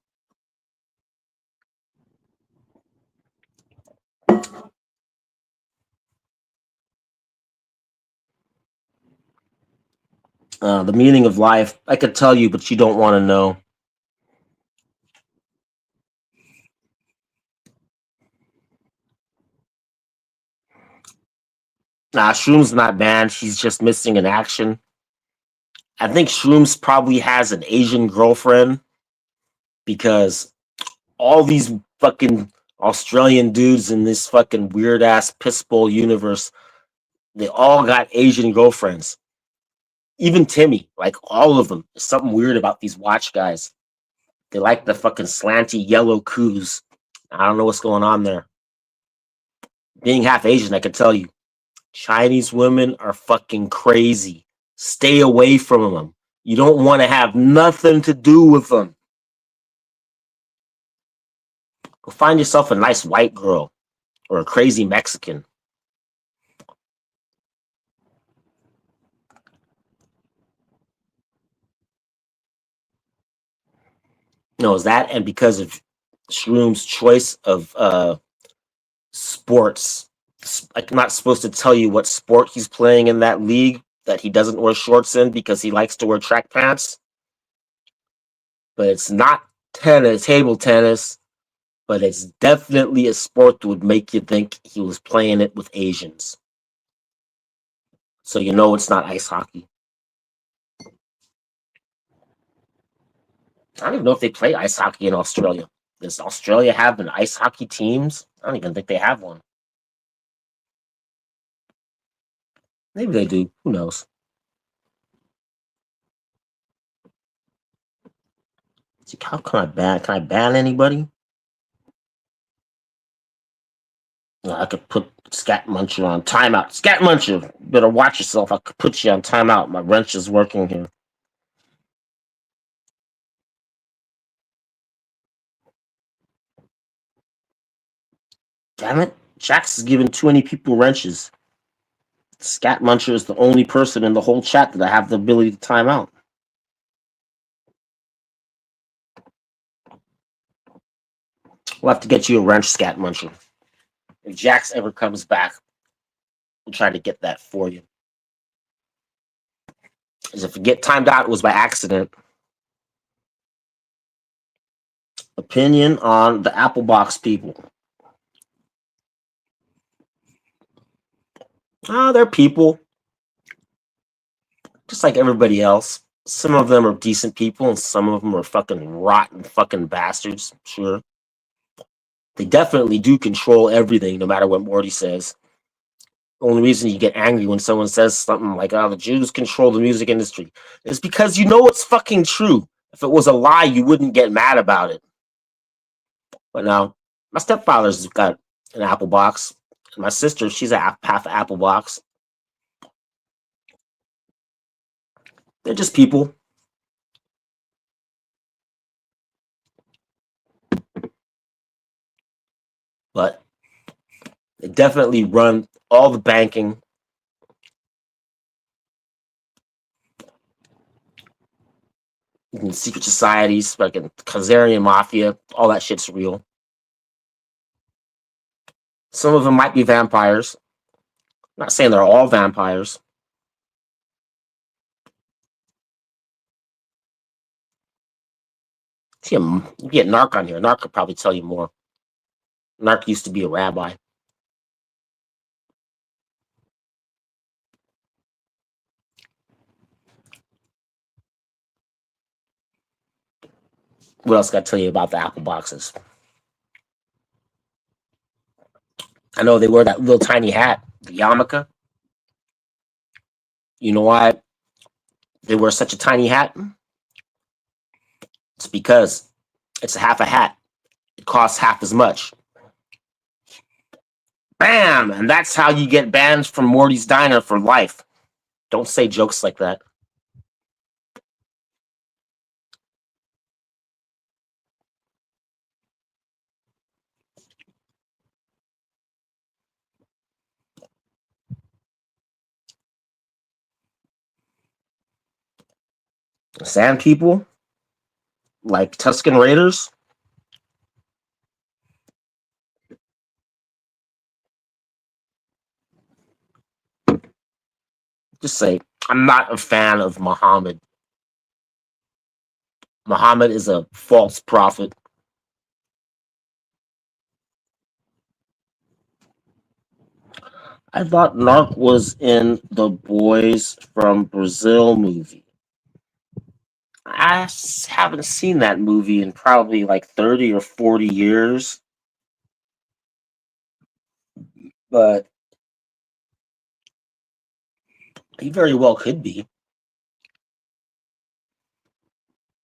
The meaning of life, I could tell you, but you don't want to know. Nah, Shroom's not banned. She's just missing in action. I think Shrooms probably has an Asian girlfriend because all these fucking Australian dudes in this fucking weird ass piss bowl universe, they all got Asian girlfriends. Even Timmy, like all of them. There's something weird about these watch guys. They like the fucking slanty yellow coos. I don't know what's going on there. Being half Asian, I can tell you, Chinese women are fucking crazy. Stay away from them. You don't want to have nothing to do with them. Go find yourself a nice white girl or a crazy Mexican. No, is that and because of Shroom's choice of sports. I'm not supposed to tell you what sport he's playing in that league that he doesn't wear shorts in because he likes to wear track pants. But it's not table tennis, but it's definitely a sport that would make you think he was playing it with Asians. So you know it's not ice hockey. I don't even know if they play ice hockey in Australia. Does Australia have an ice hockey teams? I don't even think they have one. Maybe they do. Who knows? See, how can I ban? Can I ban anybody? I could put Scat Muncher on timeout. Scat Muncher, better watch yourself. I could put you on timeout. My wrench is working here. Damn it. Jax is giving too many people wrenches. Scat Muncher is the only person in the whole chat that I have the ability to time out. We'll have to get you a wrench, Scat Muncher. If Jax ever comes back, we'll try to get that for you. Because if you get timed out, it was by accident. Opinion on the Apple Box people. They're people. Just like everybody else. Some of them are decent people, and some of them are fucking rotten fucking bastards. Sure. They definitely do control everything, no matter what Morty says. The only reason you get angry when someone says something like, oh, the Jews control the music industry, is because you know it's fucking true. If it was a lie, you wouldn't get mad about it. But now, my stepfather's got an Apple Box. My sister, she's a half Apple Box. They're just people. But they definitely run all the banking. Secret societies, fucking Khazarian mafia, all that shit's real. Some of them might be vampires. I'm not saying they're all vampires. See, you get Narc on here. Narc could probably tell you more. Narc used to be a rabbi. What else got to tell you about the Apple Boxes? I know they wear that little tiny hat, the yarmulke. You know why they wear such a tiny hat? It's because it's half a hat. It costs half as much. Bam! And that's how you get banned from Morty's Diner for life. Don't say jokes like that. Sand people, like Tuscan Raiders, just say, I'm not a fan of Muhammad. Muhammad is a false prophet. I thought Narc was in the Boys from Brazil movie. I haven't seen that movie in probably like 30 or 40 years. But he very well could be.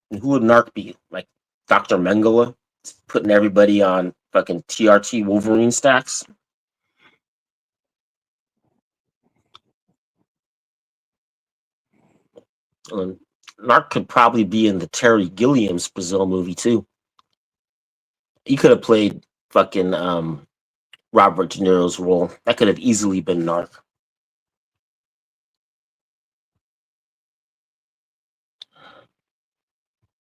And who would Narc be? Like Dr. Mengele? Putting everybody on fucking TRT Wolverine stacks? Narc could probably be in the Terry Gilliam's Brazil movie too. He could have played fucking Robert De Niro's role. That could have easily been Narc.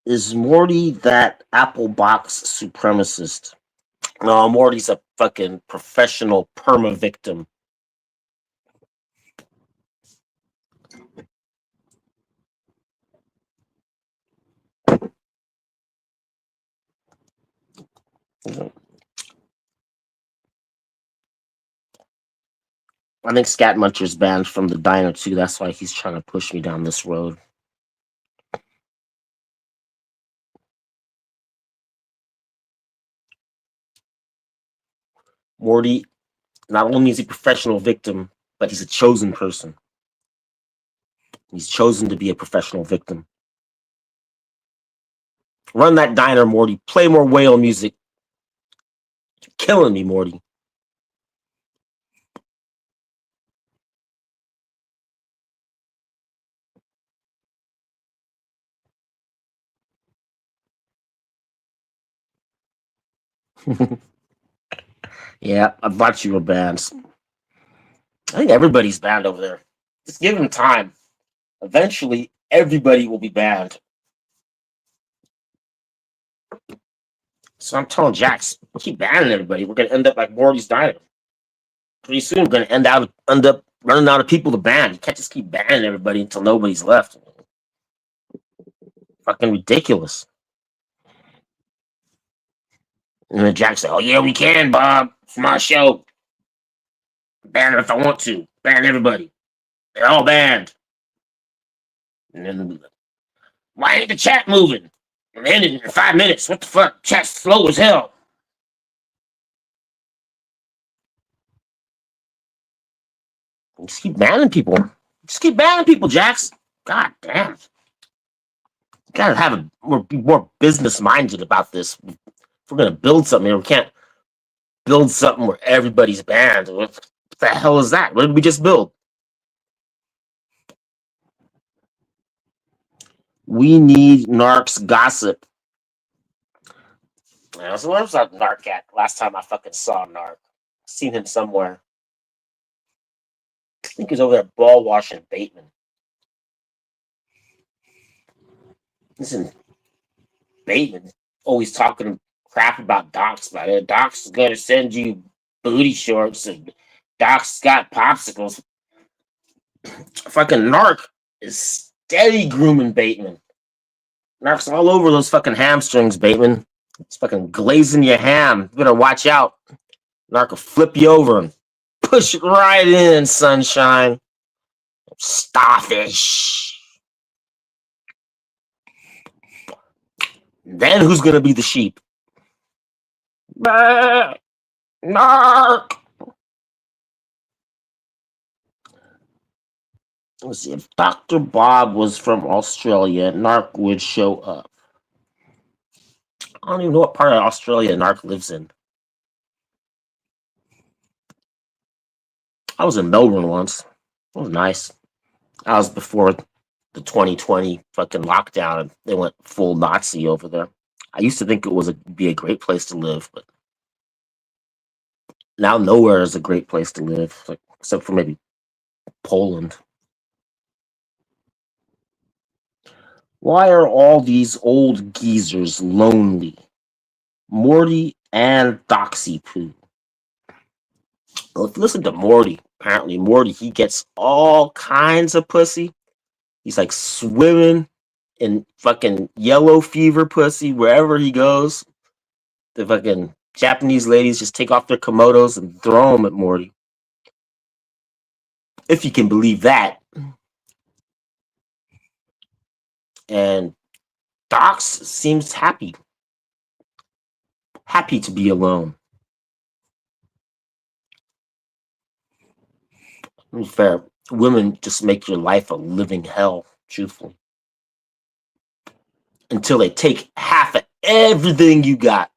Is Morty that Apple Box supremacist? No, Morty's a fucking professional perma victim. I think Scat Muncher's banned from the diner too. That's why he's trying to push me down this road. Morty, not only is he a professional victim, but he's a chosen person. He's chosen to be a professional victim. Run that diner, Morty. Play more whale music. You're killing me, Morty. Yeah, I thought you were banned. I think everybody's banned over there. Just give them time. Eventually, everybody will be banned. So I'm telling Jax, keep banning everybody. We're gonna end up like Morty's Diner. Pretty soon, we're gonna end up running out of people to ban. You can't just keep banning everybody until nobody's left. Fucking ridiculous. And then Jack said, "Oh yeah, we can, Bob. It's my show. Ban it if I want to. Ban everybody. They're all banned." And then, why ain't the chat moving? It ended in 5 minutes. What the fuck? Chat's slow as hell. Just keep banning people. Just keep banning people, Jax. God damn. You gotta have be more business minded about this. If we're gonna build something here, we can't build something where everybody's banned. What the hell is that? What did we just build? We need Narc's gossip. Yeah, so where's that Narc at? Last time I fucking saw Narc. Seen him somewhere. I think he's over there ball washing Bateman. Listen, Bateman always talking crap about Doc's, but Doc's is gonna send you booty shorts and Doc's got popsicles. Fucking Narc is steady grooming Bateman. Narc's all over those fucking hamstrings, Bateman. It's fucking glazing your ham. You better watch out. Narc will flip you over and push it right in, sunshine. Starfish. Then who's gonna be the sheep? Bah, Narc. Let's see, if Dr. Bob was from Australia, Narc would show up. I don't even know what part of Australia Narc lives in. I was in Melbourne once. It was nice. That was before the 2020 fucking lockdown, and they went full Nazi over there. I used to think it was be a great place to live, but now nowhere is a great place to live, like, except for maybe Poland. Why are all these old geezers lonely? Morty and Doxy Poo. Well, if you listen to Morty, apparently Morty, he gets all kinds of pussy. He's like swimming in fucking yellow fever pussy wherever he goes. The fucking Japanese ladies just take off their komodos and throw them at Morty. If you can believe that. And Dox seems happy. Happy to be alone. To be fair, women just make your life a living hell, truthfully. Until they take half of everything you got.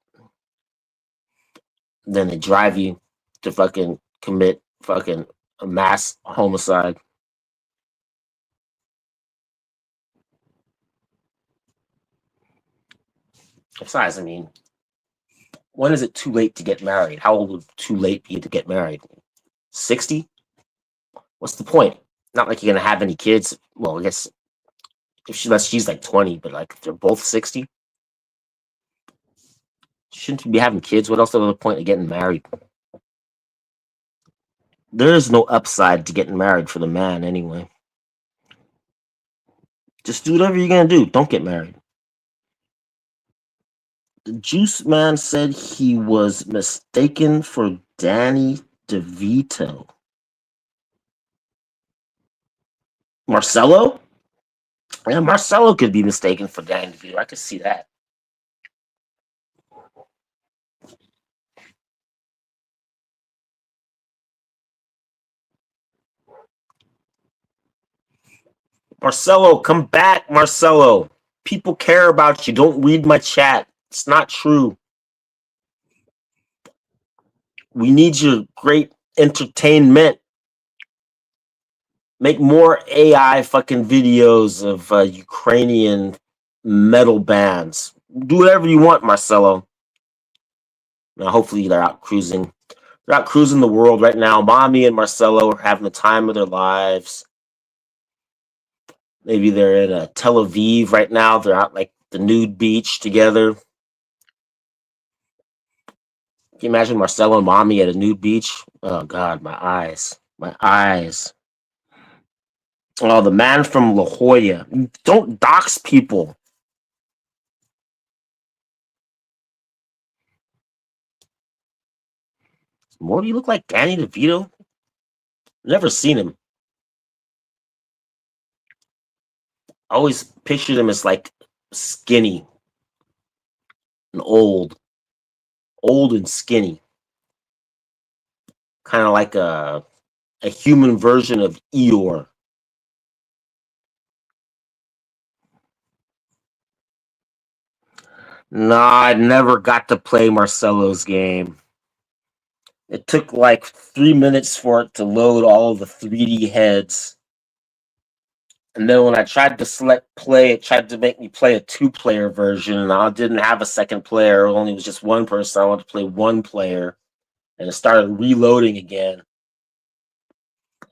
Then they drive you to fucking commit fucking a mass homicide. Besides, I mean, when is it too late to get married? How old would too late be to get married? 60? What's the point? Not like you're gonna have any kids. Well, I guess if she's like 20, but like if they're both 60, shouldn't you be having kids? What else is the point of getting married? There is no upside to getting married for the man anyway. Just do whatever you're gonna do. Don't get married. The Juice Man said he was mistaken for Danny DeVito. Marcelo? Yeah, Marcelo could be mistaken for Danny DeVito. I could see that. Marcelo, come back, Marcelo. People care about you. Don't read my chat. It's not true. We need your great entertainment. Make more AI fucking videos of Ukrainian metal bands. Do whatever you want, Marcelo. Now, hopefully, they're out cruising. They're out cruising the world right now. Mommy and Marcelo are having the time of their lives. Maybe they're in Tel Aviv right now. They're out like the nude beach together. Can you imagine Marcelo and Mommy at a nude beach? Oh God, my eyes, my eyes. Oh, the man from La Jolla. Don't dox people. What do you look like, Danny DeVito? Never seen him. I always pictured him as like skinny and old and skinny, kind of like a human version of Eeyore. Nah, I never got to play Marcelo's game. It took like 3 minutes for it to load all of the 3D heads. And then when I tried to select play, it tried to make me play a 2-player version, and I didn't have a second player. It only was just one person. I wanted to play one player, and it started reloading again.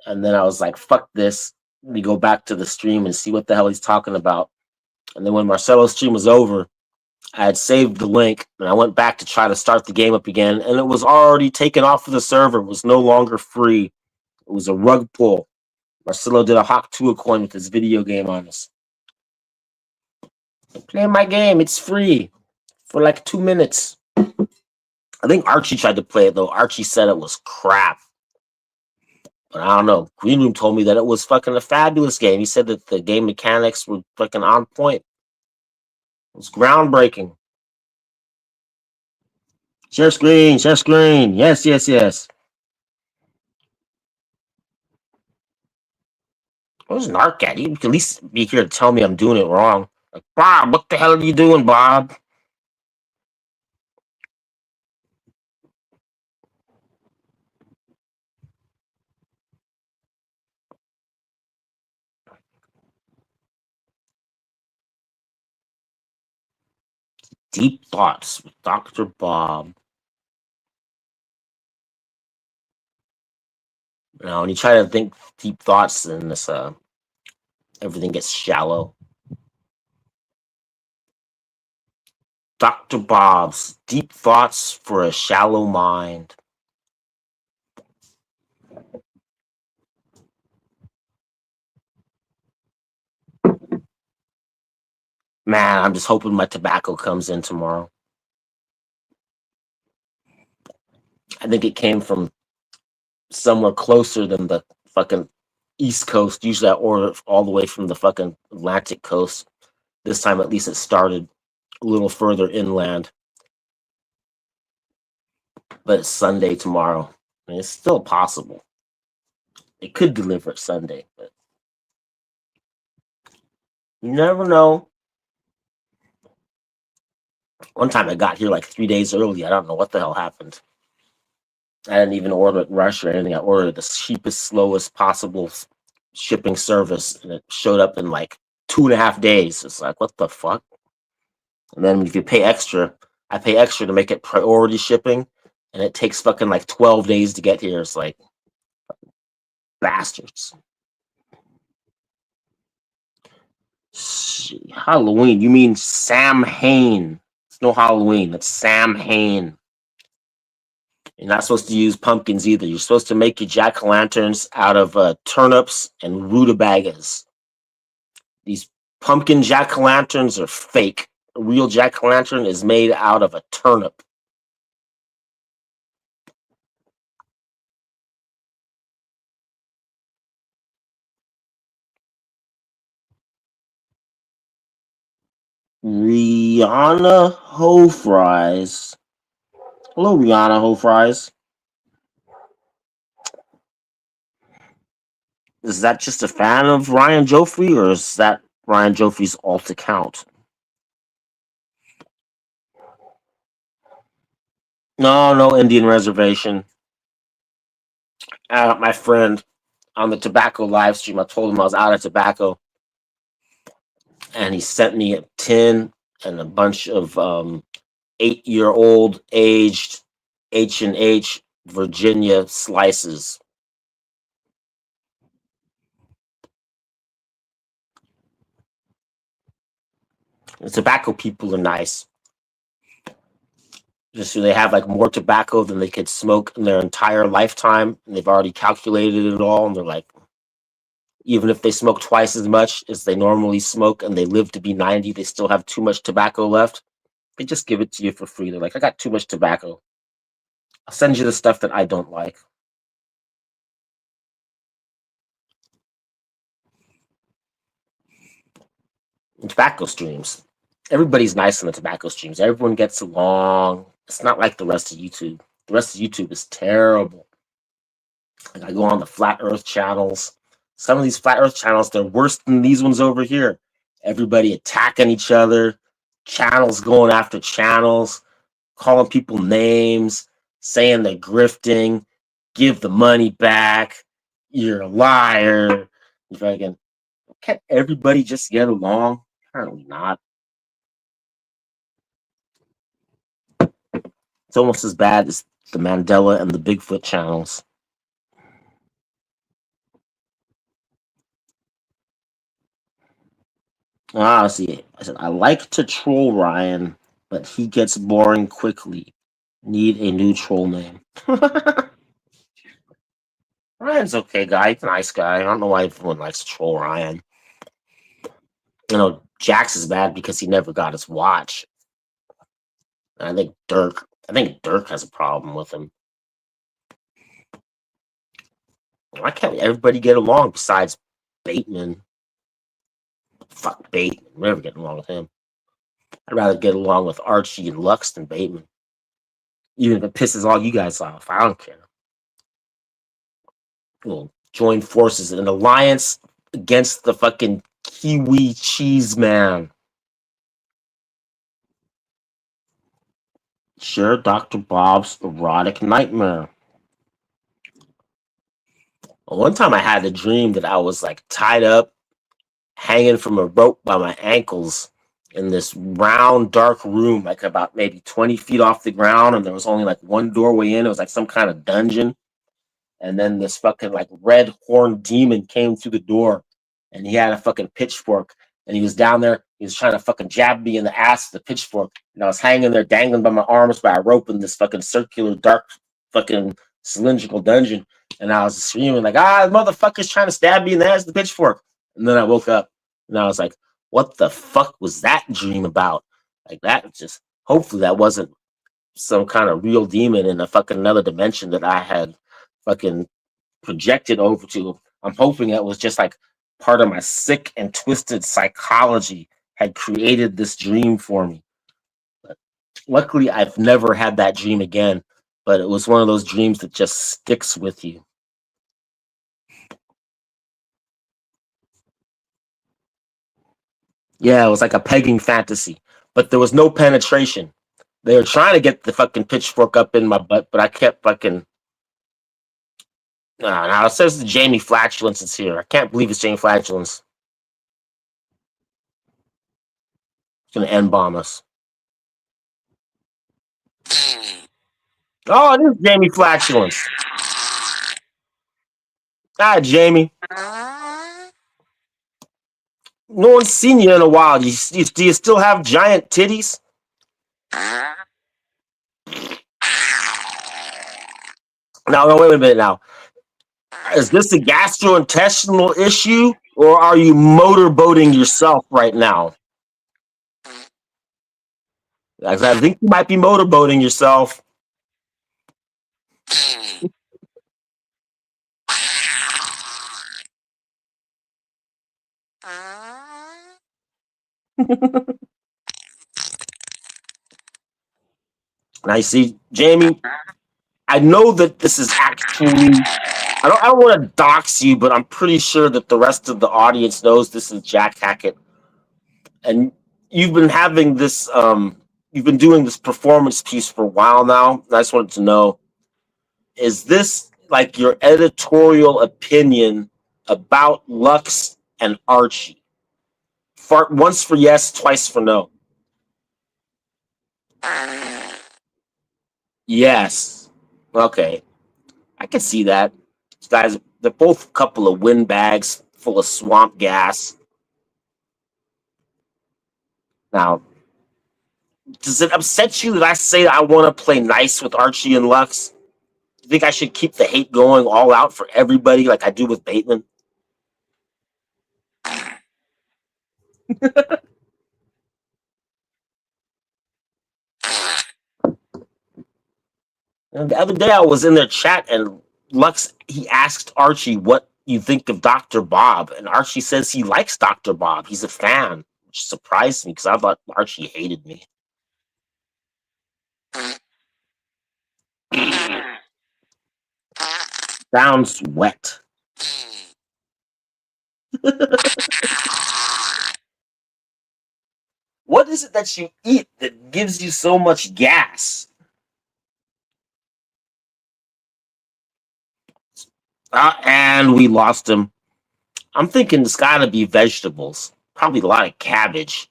And then I was like, fuck this. Let me go back to the stream and see what the hell he's talking about. And then when Marcelo's stream was over, I had saved the link, and I went back to try to start the game up again, and it was already taken off of the server. It was no longer free. It was a rug pull. Marcelo did a Hawk 2 coin with his video game on us. Play my game. It's free for like 2 minutes. I think Archie tried to play it, though. Archie said it was crap. But I don't know. Green Room told me that it was fucking a fabulous game. He said that the game mechanics were fucking on point. It was groundbreaking. Share screen, share screen. Yes, yes, yes. Where's Narc at? You can at least be here to tell me I'm doing it wrong. Like, Bob, what the hell are you doing, Bob? Deep Thoughts with Dr. Bob. You know, when you try to think deep thoughts, then this everything gets shallow. Dr. Bob's Deep Thoughts for a Shallow Mind. Man, I'm just hoping my tobacco comes in tomorrow. I think it came from somewhere closer than the fucking East Coast. Usually I order all the way from the fucking Atlantic coast. This time, at least, it started a little further inland. But it's Sunday tomorrow. I mean, it's still possible. It could deliver it Sunday, but you never know. One time I got here like 3 days early. I don't know what the hell happened. I didn't even order it rush or anything. I ordered the cheapest, slowest possible shipping service, and it showed up in like 2.5 days. It's like, what the fuck? And then if you pay extra, I pay extra to make it priority shipping, and it takes fucking like 12 days to get here. It's like, bastards. Halloween? You mean Sam Hain? It's no Halloween. It's Sam Hain. You're not supposed to use pumpkins either. You're supposed to make your jack-o'-lanterns out of turnips and rutabagas. These pumpkin jack-o'-lanterns are fake. A real jack-o'-lantern is made out of a turnip. Rihanna Ho Fries. Hello, Rihanna Ho Fries. Is that just a fan of Ryan Joffrey, or is that Ryan Joffrey's alt account? No Indian reservation. My friend on the tobacco live stream, I told him I was out of tobacco, and he sent me a tin and a bunch of 8-year-old aged H&H Virginia slices. The tobacco people are nice. Just so they have like more tobacco than they could smoke in their entire lifetime, and they've already calculated it all, and they're like, even if they smoke twice as much as they normally smoke and they live to be 90, they still have too much tobacco left. They just give it to you for free. They're like, I got too much tobacco. I'll send you the stuff that I don't like. And tobacco streams. Everybody's nice in the tobacco streams. Everyone gets along. It's not like the rest of YouTube. The rest of YouTube is terrible. Like I go on the flat earth channels. Some of these flat earth channels, they're worse than these ones over here. Everybody attacking each other, channels going after channels, calling people names, saying they're grifting, give the money back, you're a liar. You fucking, can't everybody just get along? Apparently not. It's almost as bad as the Mandela and the Bigfoot channels. See, I said, I like to troll Ryan, but he gets boring quickly. Need a new troll name. Ryan's okay guy. He's a nice guy. I don't know why everyone likes to troll Ryan. You know, Jax is bad because he never got his watch. And I think Dirk has a problem with him. Why can't everybody get along besides Bateman? Fuck Bateman. We're never getting along with him. I'd rather get along with Archie and Lux than Bateman. Even if it pisses all you guys off, I don't care. We'll join forces in an alliance against the fucking Kiwi cheese man. Share Dr. Bob's erotic nightmare. One time I had a dream that I was like tied up, hanging from a rope by my ankles in this round, dark room, like about maybe 20 feet off the ground, and there was only like one doorway in. It was like some kind of dungeon. And then this fucking like red horned demon came through the door, and he had a fucking pitchfork, and he was down there. He was trying to fucking jab me in the ass with the pitchfork, and I was hanging there, dangling by my arms by a rope in this fucking circular, dark, fucking cylindrical dungeon. And I was screaming like, "Ah, the motherfucker's trying to stab me in the ass with the pitchfork!" And then I woke up, and I was like, "What the fuck was that dream about?" Like that just. Hopefully, that wasn't some kind of real demon in a fucking another dimension that I had fucking projected over to. I'm hoping that was just like part of my sick and twisted psychology had created this dream for me. But luckily, I've never had that dream again, but it was one of those dreams that just sticks with you. Yeah, it was like a pegging fantasy, but there was no penetration. They were trying to get the fucking pitchfork up in my butt, but I kept fucking. No, it says the Jamie Flatulence is here. I can't believe it's Jamie Flatulence. It's gonna end bomb us. Oh, it is Jamie Flatulence. Hi, Jamie. No one's seen you in a while. Do you still have giant titties? No, wait a minute now. Is this a gastrointestinal issue, or are you motorboating yourself right now? I think you might be motorboating yourself. Now you see, Jamie, I know that this is actually. I don't want to dox you, but I'm pretty sure that the rest of the audience knows this is Jack Hackett, and you've been having this. You've been doing this performance piece for a while now. I just wanted to know: is this like your editorial opinion about Lux and Archie? Once for yes, twice for no. Yes. Okay, I can see that. These guys, they're both a couple of windbags full of swamp gas. Now, does it upset you that I say I want to play nice with Archie and Lux? You think I should keep the hate going all out for everybody like I do with Bateman? And the other day I was in their chat and Lux, he asked Archie what you think of Dr. Bob. And Archie says he likes Dr. Bob. He's a fan, which surprised me because I thought Archie hated me. Sounds wet. What is it that you eat that gives you so much gas? And we lost him. I'm thinking it's got to be vegetables. Probably a lot of cabbage.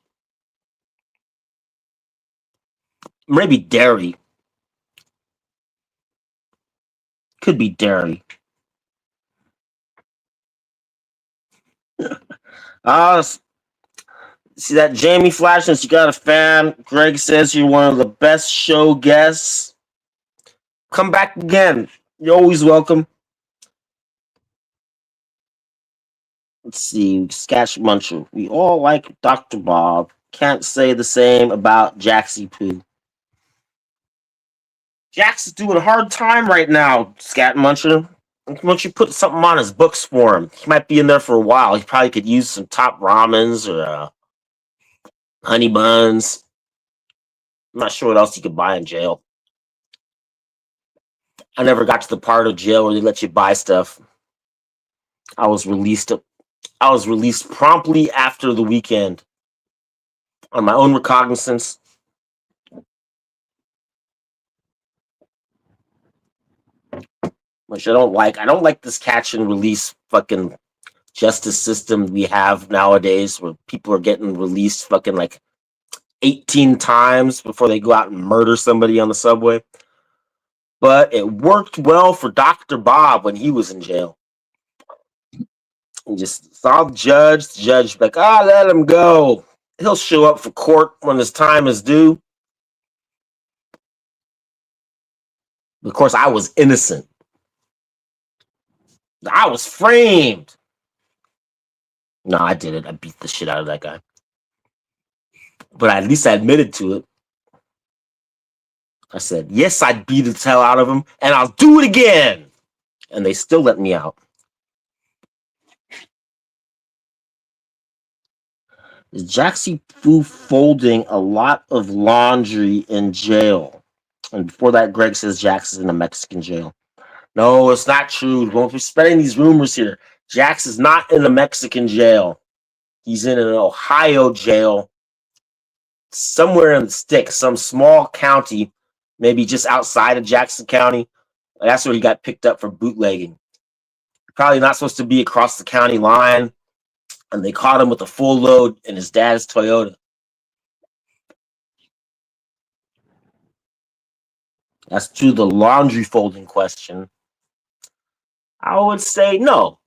Maybe dairy. Could be dairy. Uh, See that Jamie Flash, since you got a fan. Greg says you're one of the best show guests. Come back again. You're always welcome. Let's see. Sketch Muncher. We all like Dr. Bob. Can't say the same about Jaxie Poo. Jax is doing a hard time right now, Scat Muncher. Why don't you put something on his books for him? He might be in there for a while. He probably could use some top ramens or honey buns. I'm not sure what else he could buy in jail. I never got to the part of jail where they let you buy stuff. I was released. I was released promptly after the weekend on my own recognizance. Which I don't like. I don't like this catch and release fucking justice system we have nowadays where people are getting released fucking like 18 times before they go out and murder somebody on the subway. But it worked well for Dr. Bob when he was in jail. He just saw the judge like, let him go. He'll show up for court when his time is due. Of course, I was innocent. I was framed. No, I did it. I beat the shit out of that guy. But at least I admitted to it. I said, yes, I beat the hell out of him, and I'll do it again. And they still let me out. Is Jaxie Fu folding a lot of laundry in jail? And before that, Greg says Jax is in a Mexican jail. No, it's not true. Don't be spreading these rumors here. Jax is not in a Mexican jail. He's in an Ohio jail, somewhere in the sticks, some small county, maybe just outside of Jackson County. That's where he got picked up for bootlegging. Probably not supposed to be across the county line, and they caught him with a full load in his dad's Toyota. As to the laundry folding question, I would say no.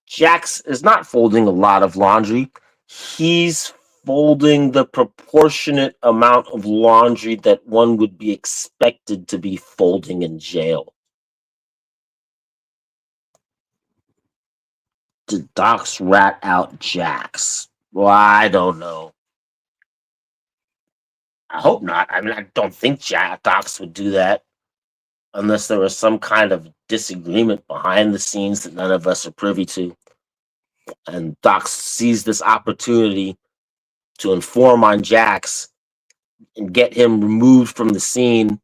Jax is not folding a lot of laundry. He's folding the proportionate amount of laundry that one would be expected to be folding in jail. Did Docs rat out Jax? Well, I don't know. I hope not. I mean, I don't think Docs would do that unless there was some kind of disagreement behind the scenes that none of us are privy to. And Docs sees this opportunity to inform on Jax and get him removed from the scene.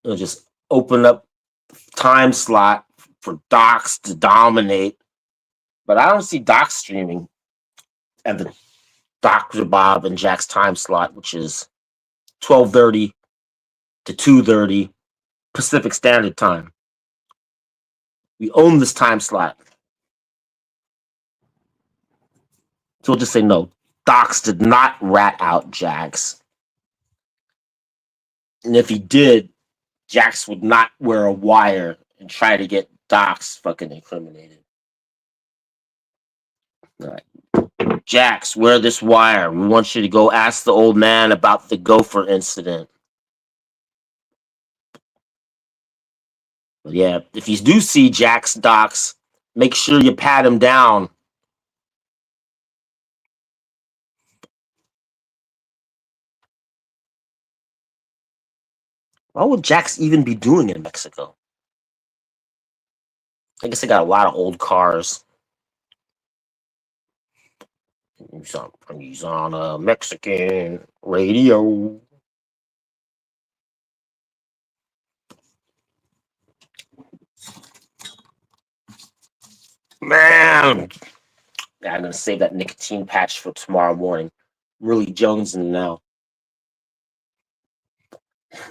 It'll just open up time slot for Docs to dominate. But I don't see Docs streaming at the Dr. Bob and Jack's time slot, which is 12:30 to 2:30 Pacific Standard Time. We own this time slot. So we'll just say no. Docs did not rat out Jax. And if he did, Jax would not wear a wire and try to get Doc's fucking incriminated. Like, Jax, wear this wire. We want you to go ask the old man about the gopher incident. But yeah, if you do see Jax Docs, make sure you pat him down. What would Jax even be doing in Mexico? I guess they got a lot of old cars. He's on a Mexican radio. Man, yeah, I'm gonna save that nicotine patch for tomorrow morning. Really jonesing now.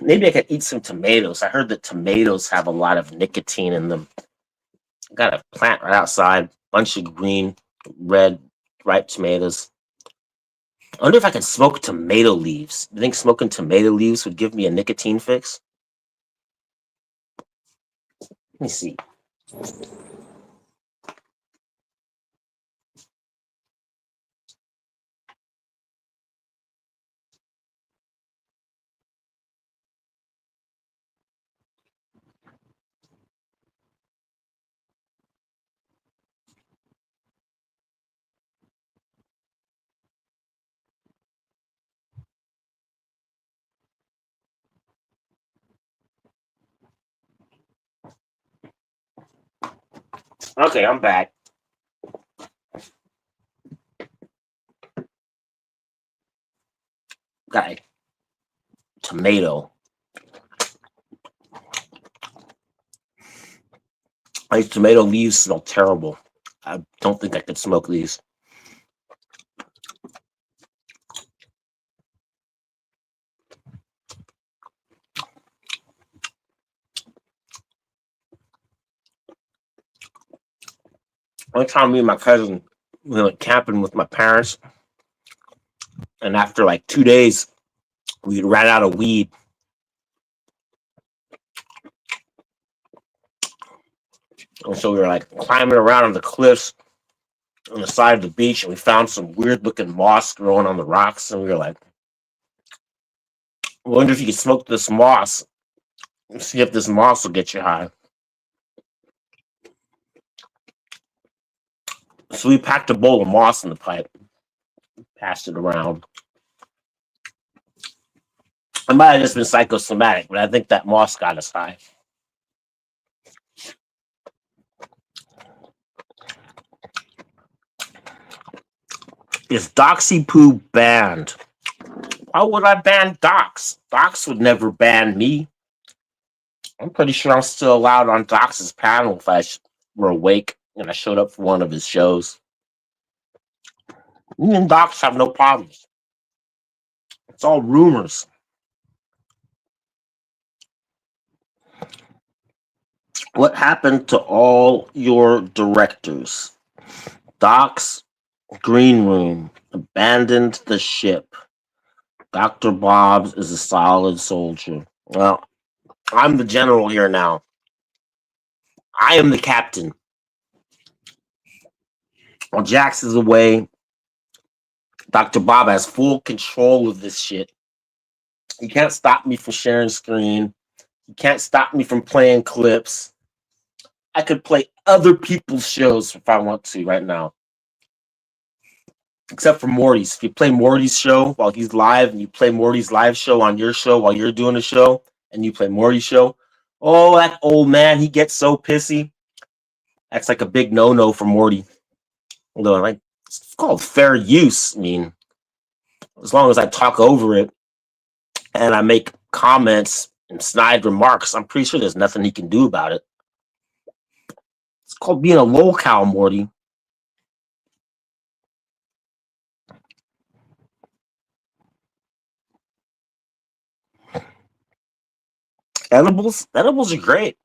Maybe I could eat some tomatoes. I heard that tomatoes have a lot of nicotine in them. Got a plant right outside, bunch of green, red, ripe tomatoes. I wonder if I can smoke tomato leaves. You think smoking tomato leaves would give me a nicotine fix? Let me see. Okay, I'm back. Got a tomato. These tomato leaves smell terrible. I don't think I could smoke these. One time, me and my cousin we went camping with my parents, and after like 2 days, we ran out of weed. And so we were like climbing around on the cliffs on the side of the beach, and we found some weird looking moss growing on the rocks. And we were like, I wonder if you could smoke this moss and see if this moss will get you high. So we packed a bowl of moss in the pipe, passed it around. I might have just been psychosomatic, but I think that moss got us high. Is Doxy Poo banned? Why would I ban Dox? Dox would never ban me. I'm pretty sure I'm still allowed on Dox's panel if I were awake and I showed up for one of his shows. Me and Dox have no problems. It's all rumors. What happened to all your directors? Doc's green room abandoned the ship. Dr. Bob's is a solid soldier. Well, I'm the general here now. I am the captain. While Jax is away, Dr. Bob has full control of this shit. You can't stop me from sharing screen. You can't stop me from playing clips. I could play other people's shows if I want to right now. Except for Morty's. If you play Morty's show while he's live and you play Morty's live show on your show while you're doing a show and you play Morty's show, oh, that old man, he gets so pissy. That's like a big no-no for Morty. Although, like, it's called fair use. I mean, as long as I talk over it and I make comments and snide remarks, I'm pretty sure there's nothing he can do about it. It's called being a lolcow, Morty. Edibles are great.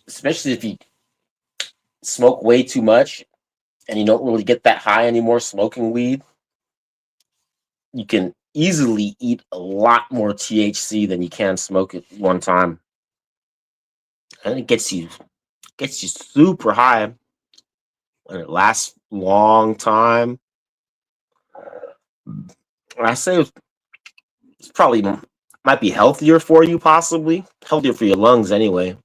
Especially if you smoke way too much and you don't really get that high anymore smoking weed. You can easily eat a lot more THC than you can smoke at one time, and it gets you super high, and it lasts a long time. I say it's probably might be healthier for you, possibly healthier for your lungs anyway.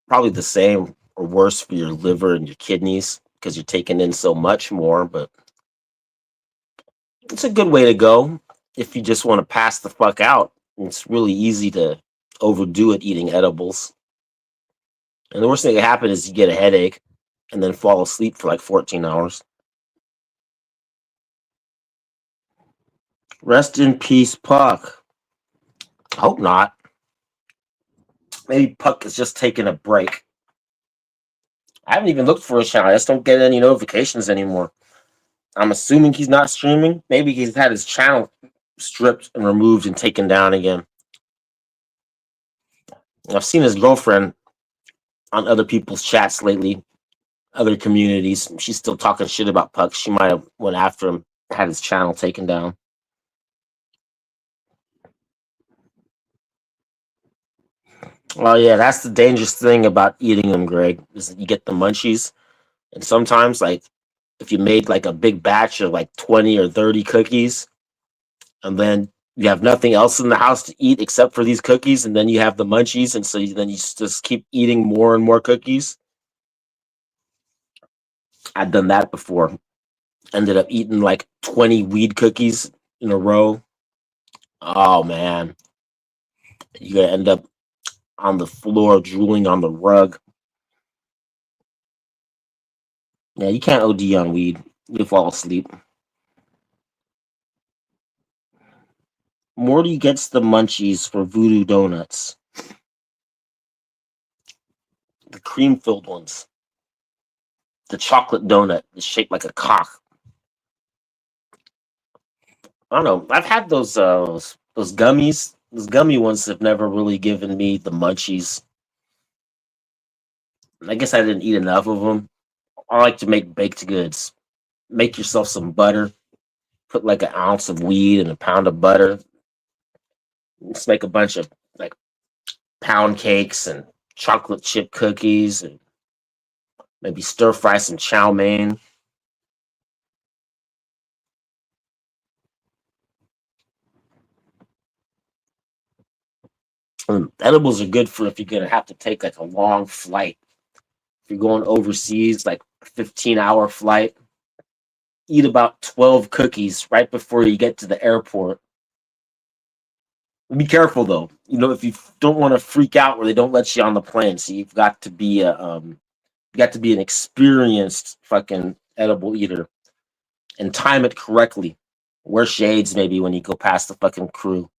Probably the same or worse for your liver and your kidneys because you're taking in so much more. But it's a good way to go if you just want to pass the fuck out. It's really easy to overdo it eating edibles. And the worst thing that can happen is you get a headache and then fall asleep for like 14 hours. Rest in peace, Puck. I hope not. Maybe Puck is just taking a break. I haven't even looked for his channel. I just don't get any notifications anymore. I'm assuming he's not streaming. Maybe he's had his channel stripped and removed and taken down again. I've seen his girlfriend on other people's chats lately, other communities. She's still talking shit about Puck. She might have went after him, had his channel taken down. Well, yeah, that's the dangerous thing about eating them, Greg, is that you get the munchies. And sometimes, like, if you made like a big batch of like 20 or 30 cookies, and then you have nothing else in the house to eat except for these cookies, and then you have the munchies, and so then you just keep eating more and more cookies. I've done that before. Ended up eating like 20 weed cookies in a row. Oh man, you're gonna end up on the floor drooling on the rug. Yeah, you can't OD on weed. You fall asleep. Morty gets the munchies for voodoo donuts. The cream filled ones. The chocolate donut is shaped like a cock. I don't know. I've had those gummies. Those gummy ones have never really given me the munchies. I guess I didn't eat enough of them. I like to make baked goods. Make yourself some butter. Put like an ounce of weed and a pound of butter. Just make a bunch of like pound cakes and chocolate chip cookies, and maybe stir fry some chow mein. Edibles are good for if you're gonna have to take like a long flight. If you're going overseas, like a 15-hour flight, eat about 12 cookies right before you get to the airport. Be careful though. You know, if you don't want to freak out where they don't let you on the plane, so you've got to be you got to be an experienced fucking edible eater and time it correctly. Wear shades maybe when you go past the fucking crew.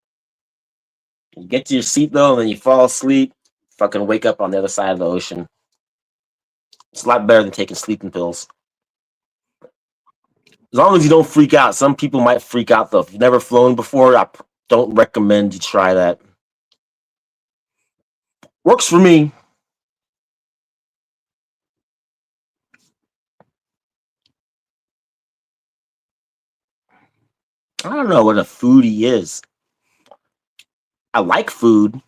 You get to your seat though, and then you fall asleep. Fucking wake up on the other side of the ocean. It's a lot better than taking sleeping pills. As long as you don't freak out. Some people might freak out though. If you've never flown before, I don't recommend you try that. Works for me. I don't know what a foodie is. I like food,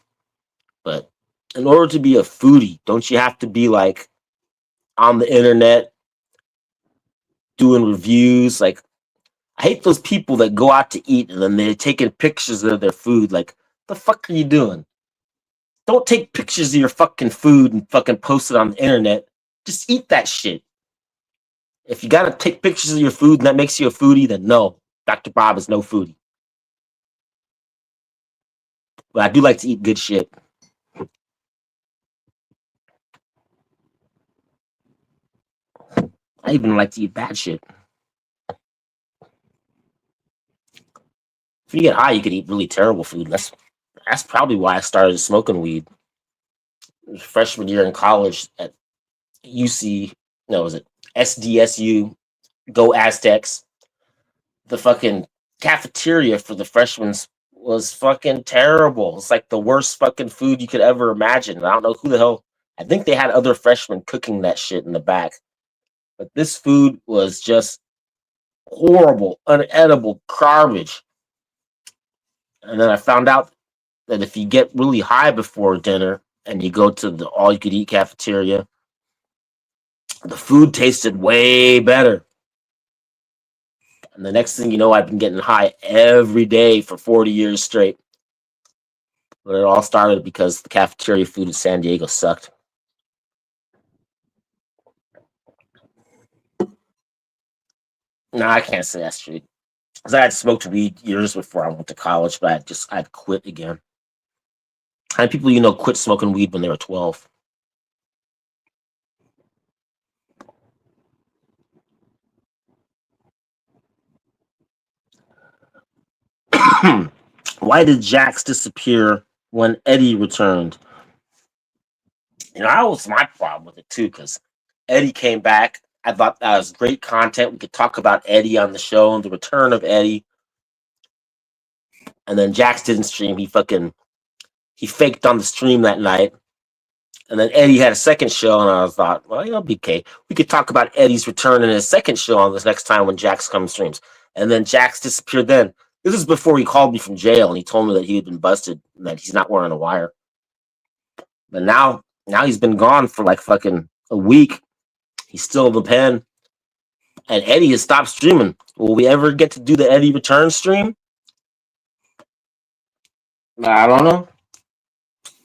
but in order to be a foodie, don't you have to be like on the internet doing reviews? Like, I hate those people that go out to eat and then they're taking pictures of their food. Like, the fuck are you doing? Don't take pictures of your fucking food and fucking post it on the internet. Just eat that shit. If you gotta take pictures of your food and that makes you a foodie, then no, Dr. Bob is no foodie. But I do like to eat good shit. I even like to eat bad shit. If you get high, you could eat really terrible food. That's probably why I started smoking weed. Freshman year in college at UC, no, was it SDSU? Go Aztecs. The fucking cafeteria for the freshmen was fucking terrible. It's like the worst fucking food you could ever imagine. I don't know who the hell. I think they had other freshmen cooking that shit in the back, but this food was just horrible, unedible garbage. And then I found out that if you get really high before dinner and you go to the all you could eat cafeteria, the food tasted way better. And the next thing you know, I've been getting high every day for 40 years straight. But it all started because the cafeteria food in San Diego sucked. No, I can't say that's true. Because I had smoked weed years before I went to college, but I'd quit again. How many people you know quit smoking weed when they were 12? Why did Jax disappear when Eddie returned? That was my problem with it too, because Eddie came back. I thought that was great content. We could talk about Eddie on the show and the return of Eddie. And then Jax didn't stream. He faked on the stream that night. And then Eddie had a second show, and I thought, well, it'll be okay. We could talk about Eddie's return in his second show on this next time when Jax comes streams. And then Jax disappeared then. This is before he called me from jail, and he told me that he had been busted and that he's not wearing a wire. But now he's been gone for like fucking a week. He's still in the pen. And Eddie has stopped streaming. Will we ever get to do the Eddie return stream? I don't know.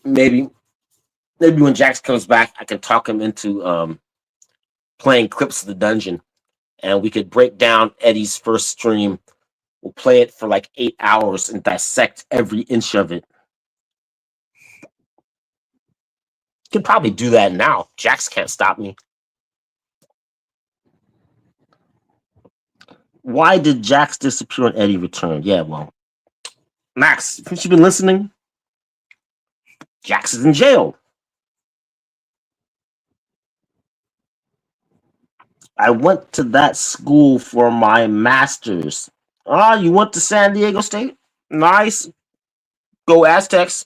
Maybe when Jax comes back, I can talk him into playing clips of the dungeon, and we could break down Eddie's first stream. We'll play it for like 8 hours and dissect every inch of it. Could probably do that now. Jax can't stop me. Why did Jax disappear and Eddie return? Yeah, well, Max, haven't you been listening? Jax is in jail. I went to that school for my master's. Ah, you went to San Diego State? Nice. Go Aztecs.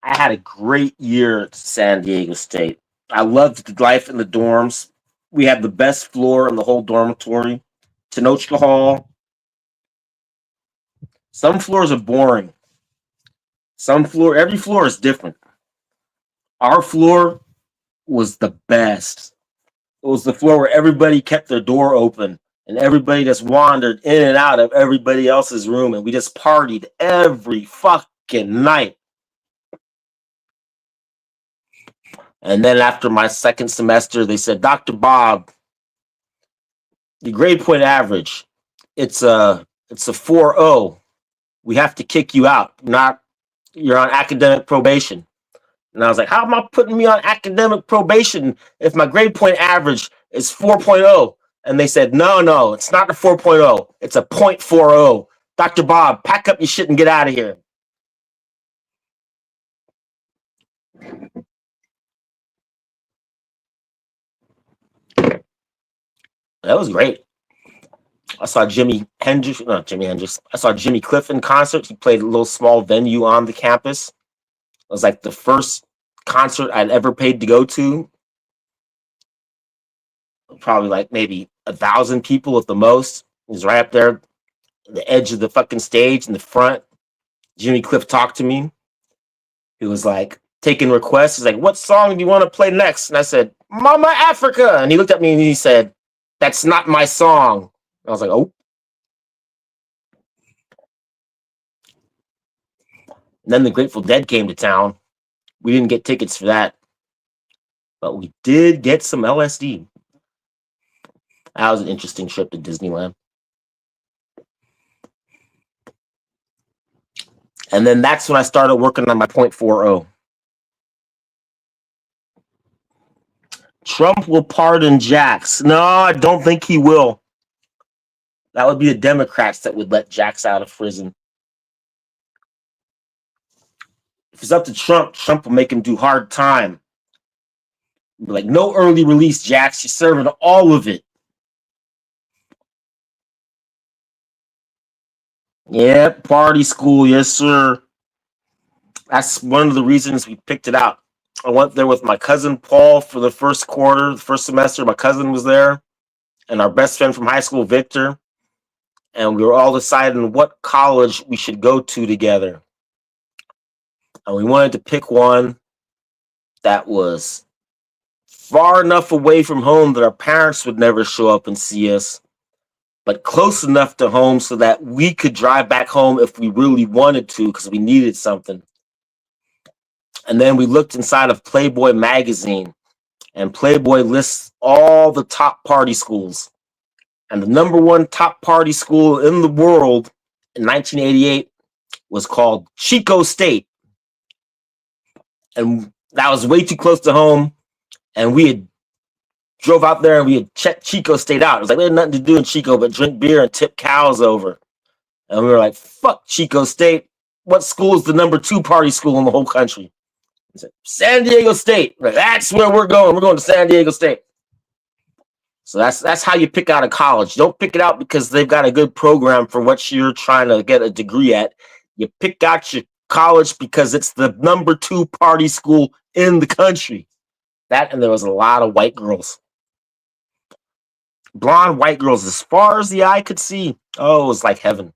I had a great year at San Diego State. I loved the life in the dorms. We had the best floor in the whole dormitory. Tenochca Hall. Some floors are boring. Every floor is different. Our floor was the best. It was the floor where everybody kept their door open and everybody just wandered in and out of everybody else's room, and we just partied every fucking night. And then after my second semester, they said, Dr. Bob, the grade point average, it's a 4.0. We have to kick you out. You're on academic probation. And I was like, how am I putting me on academic probation if my grade point average is 4.0? And they said, no, it's not a 4.0. It's a 0.40. Dr. Bob, pack up your shit and get out of here. That was great. I saw Jimi Hendrix. I saw Jimmy Cliff in concert. He played a little small venue on the campus. It was like the first concert I'd ever paid to go to. Probably like maybe 1,000 people at the most. He was right up there, the edge of the fucking stage in the front. Jimmy Cliff talked to me. He was like taking requests. He's like, what song do you want to play next? And I said, Mama Africa. And he looked at me and he said, that's not my song. I was like, oh. And then the Grateful Dead came to town. We didn't get tickets for that, but we did get some LSD. That was an interesting trip to Disneyland. And then that's when I started working on my 0.40. Trump will pardon Jax. No, I don't think he will. That would be the Democrats that would let Jax out of prison. If it's up to Trump, Trump will make him do hard time. Be like, no early release, Jax. You're serving all of it. Yep, party school, yes, sir. That's one of the reasons we picked it out. I went there with my cousin Paul for the first quarter, the first semester. My cousin was there, and our best friend from high school, Victor. And we were all deciding what college we should go to together. And we wanted to pick one that was far enough away from home that our parents would never show up and see us, but close enough to home so that we could drive back home if we really wanted to because we needed something. And then we looked inside of Playboy magazine, and Playboy lists all the top party schools. And the number one top party school in the world in 1988 was called Chico State. And that was way too close to home. And we had drove out there and we had checked Chico State out. It was like we had nothing to do in Chico but drink beer and tip cows over. And we were like, fuck Chico State. What school is the number 2 party school in the whole country? I said, San Diego State. Like, that's where we're going. We're going to San Diego State. So that's how you pick out a college. Don't pick it out because they've got a good program for what you're trying to get a degree at. You pick out your college because it's the number 2 party school in the country. That, and there was a lot of white girls. Blonde white girls as far as the eye could see. Oh, it was like heaven.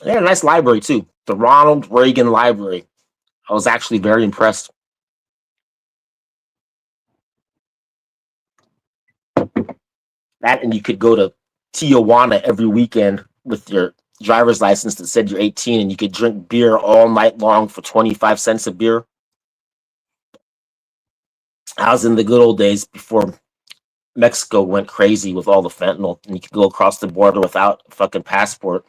They had a nice library too. The Ronald Reagan Library. I was actually very impressed. That, and you could go to Tijuana every weekend with your driver's license that said you're 18, and you could drink beer all night long for 25 cents a beer. I was in the good old days before Mexico went crazy with all the fentanyl, and you could go across the border without a fucking passport.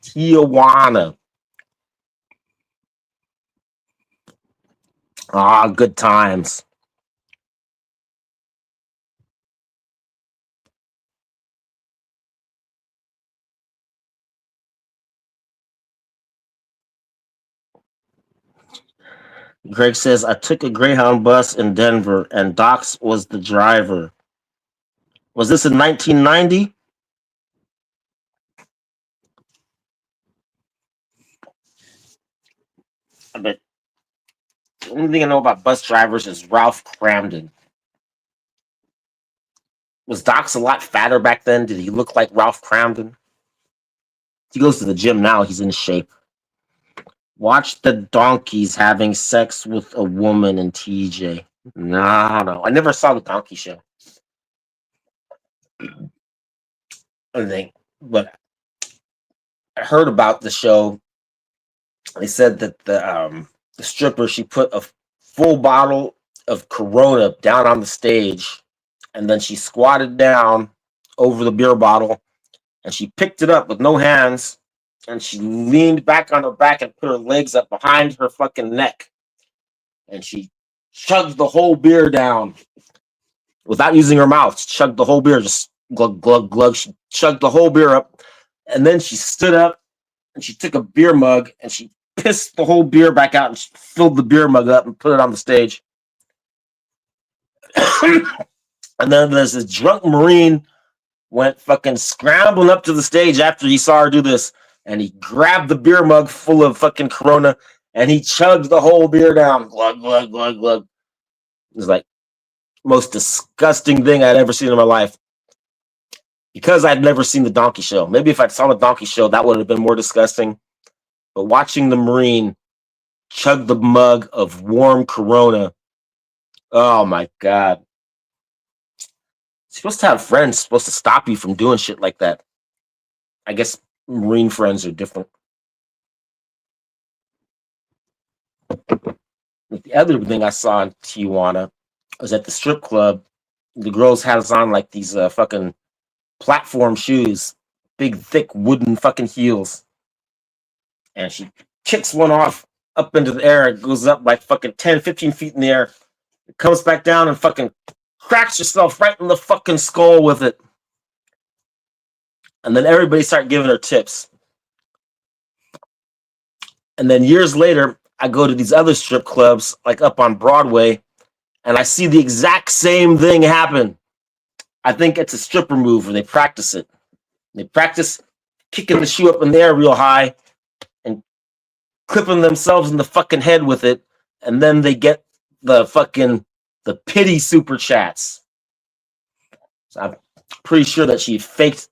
Tijuana. Ah, good times. Greg says, I took a Greyhound bus in Denver and Docs was the driver. Was this in 1990? I bet. The only thing I know about bus drivers is Ralph Cramden. Was Docs a lot fatter back then? Did he look like Ralph Cramden? He goes to the gym now. He's in shape. Watch the donkeys having sex with a woman in TJ. No. I never saw the Donkey Show. I think, but I heard about the show. They said that the stripper, she put a full bottle of Corona down on the stage, and then she squatted down over the beer bottle, and she picked it up with no hands, and she leaned back on her back and put her legs up behind her fucking neck, and she chugged the whole beer down without using her mouth. She chugged the whole beer, just glug, glug, glug. She chugged the whole beer up, and then she stood up, and she took a beer mug, and she pissed the whole beer back out, and she filled the beer mug up and put it on the stage. And then there's this drunk Marine went fucking scrambling up to the stage after he saw her do this, and he grabbed the beer mug full of fucking Corona, and he chugged the whole beer down. Glug, glug, glug, glug. It was like most disgusting thing I'd ever seen in my life. Because I'd never seen the Donkey Show. Maybe if I saw the Donkey Show, that would have been more disgusting. But watching the Marine chug the mug of warm Corona, oh my God. You're supposed to have friends supposed to stop you from doing shit like that. I guess Marine friends are different. The other thing I saw in Tijuana was at the strip club. The girls had us on like these fucking platform shoes, big, thick wooden fucking heels. And she kicks one off up into the air. It goes up like fucking 10, 15 feet in the air. It comes back down and fucking cracks yourself right in the fucking skull with it. And then everybody started giving her tips. And then years later, I go to these other strip clubs, like up on Broadway, and I see the exact same thing happen. I think it's a stripper move where they practice it. They practice kicking the shoe up in the air real high and clipping themselves in the fucking head with it, and then they get the pity super chats. So I'm pretty sure that she faked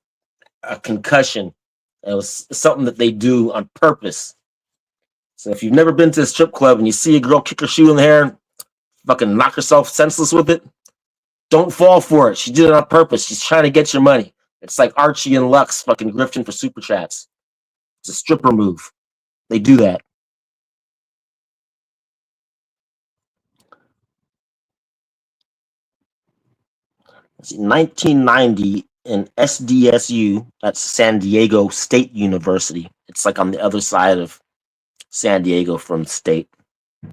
a concussion. It was something that they do on purpose. So if you've never been to a strip club and you see a girl kick her shoe in the hair and fucking knock herself senseless with it, don't fall for it. She did it on purpose. She's trying to get your money. It's like Archie and Lux fucking grifting for super chats. It's a stripper move. They do that. In 1990 in SDSU, that's San Diego State University. It's like on the other side of San Diego from state.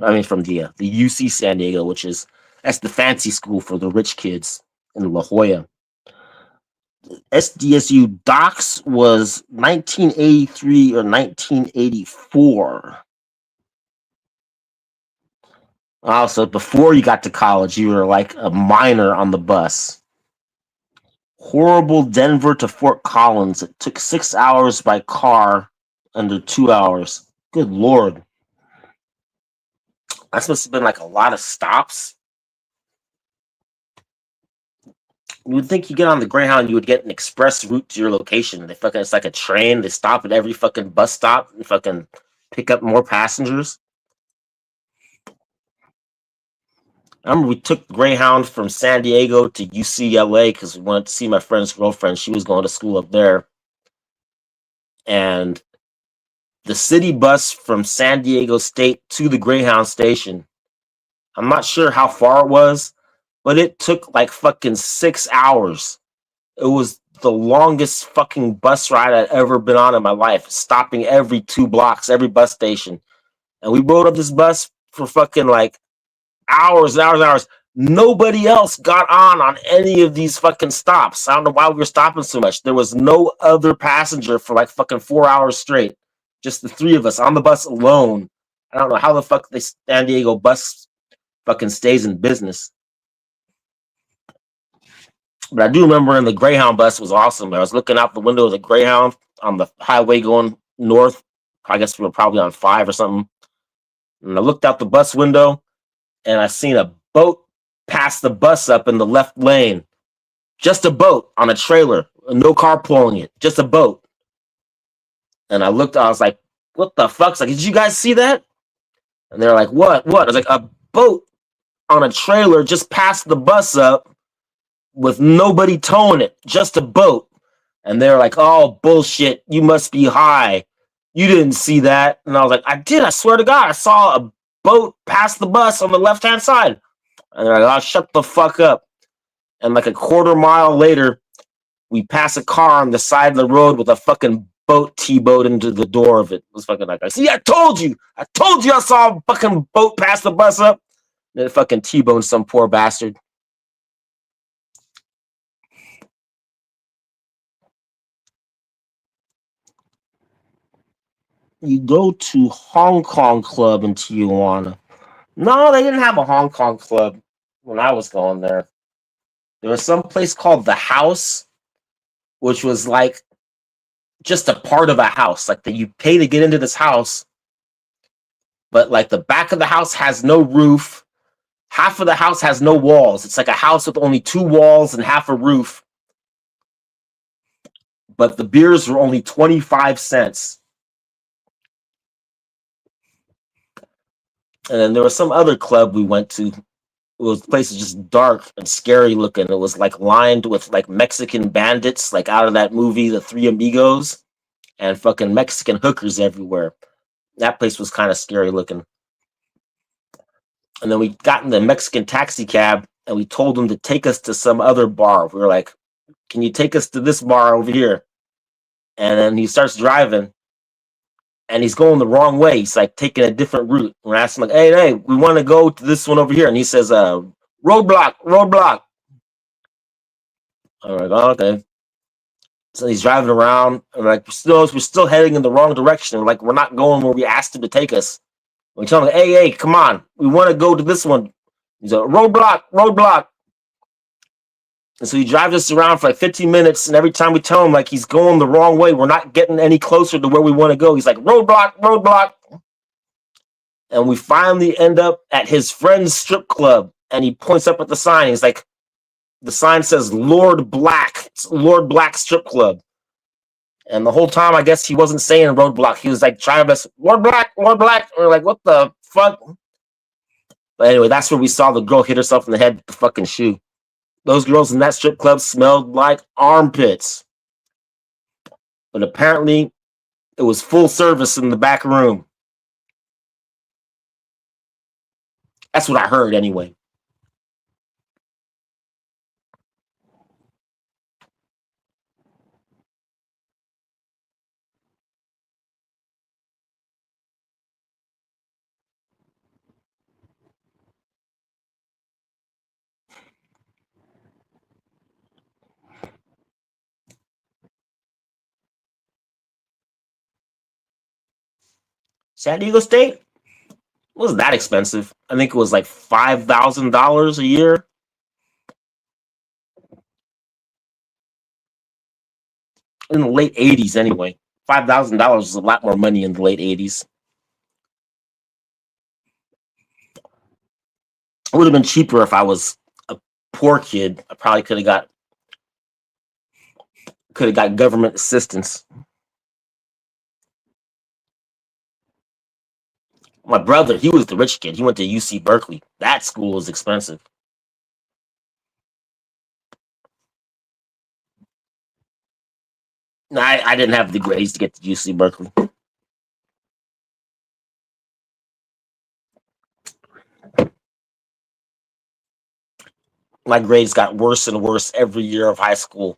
I mean, from the UC San Diego, that's the fancy school for the rich kids in La Jolla. SDSU docs was 1983 or 1984. Also, before you got to college, you were like a minor on the bus. Horrible Denver to Fort Collins. It took 6 hours by car, under 2 hours. Good Lord. That must have been like a lot of stops. You would think you get on the Greyhound, you would get an express route to your location. It's like a train. They stop at every fucking bus stop and fucking pick up more passengers. I remember we took Greyhound from San Diego to UCLA because we wanted to see my friend's girlfriend. She was going to school up there. And the city bus from San Diego State to the Greyhound station, I'm not sure how far it was, but it took like fucking 6 hours. It was the longest fucking bus ride I'd ever been on in my life, stopping every 2 blocks, every bus station. And we rode up this bus for fucking like hours and hours and hours. Nobody else got on any of these fucking stops. I don't know why we were stopping so much. There was no other passenger for like fucking 4 hours straight. Just the 3 of us on the bus alone. I don't know how the fuck the San Diego bus fucking stays in business. But I do remember in the Greyhound bus was awesome. I was looking out the window of the Greyhound on the highway going north. I guess we were probably on 5 or something. And I looked out the bus window and I seen a boat pass the bus up in the left lane. Just a boat on a trailer. No car pulling it. Just a boat. And I was like, what the fuck? Like, did you guys see that? And they're like, what? I was like, a boat on a trailer just passed the bus up with nobody towing it. Just a boat. And they're like, oh, bullshit. You must be high. You didn't see that. And I was like, I did. I swear to God. I saw a boat pass the bus on the left-hand side. And they're like, oh, shut the fuck up. And like a quarter mile later, we pass a car on the side of the road with a fucking boat T-boat into the door of it. It was fucking like, see, I told you I saw a fucking boat pass the bus up. And then fucking T-boned some poor bastard. You go to Hong Kong Club in Tijuana. No, they didn't have a Hong Kong Club when I was going there. There was some place called The House, which was like just a part of a house. Like that you pay to get into this house, but like the back of the house has no roof. Half of the house has no walls. It's like a house with only 2 walls and half a roof. But the beers were only 25 cents. And then there was some other club we went to. It was places just dark and scary looking. It was like lined with like Mexican bandits, like out of that movie, The Three Amigos, and fucking Mexican hookers everywhere. That place was kind of scary looking. And then we got in the Mexican taxi cab and we told him to take us to some other bar. We were like, can you take us to this bar over here? And then he starts driving and he's going the wrong way. He's like taking a different route. We're asking like, hey, we want to go to this one over here. And he says, roadblock. I'm like, oh, okay. So he's driving around and like, we're still heading in the wrong direction. Like, we're not going where we asked him to take us. We tell him, hey, come on. We want to go to this one. He's like, roadblock. And so he drives us around for like 15 minutes, and every time we tell him like he's going the wrong way, we're not getting any closer to where we want to go. He's like, roadblock, roadblock. And we finally end up at his friend's strip club, and he points up at the sign. He's like, the sign says Lord Black. It's Lord Black Strip Club. And the whole time, I guess he wasn't saying roadblock. He was like trying to say, Lord Black, Lord Black. And we're like, what the fuck? But anyway, that's where we saw the girl hit herself in the head with the fucking shoe. Those girls in that strip club smelled like armpits. But apparently, it was full service in the back room. That's what I heard anyway. San Diego State wasn't that expensive. I think it was like $5,000 a year. In the late 80s, anyway. $5,000 was a lot more money in the late 80s. It would have been cheaper if I was a poor kid. I probably could have got government assistance. My brother, he was the rich kid. He went to UC Berkeley. That school was expensive. No, I didn't have the grades to get to UC Berkeley. My grades got worse and worse every year of high school.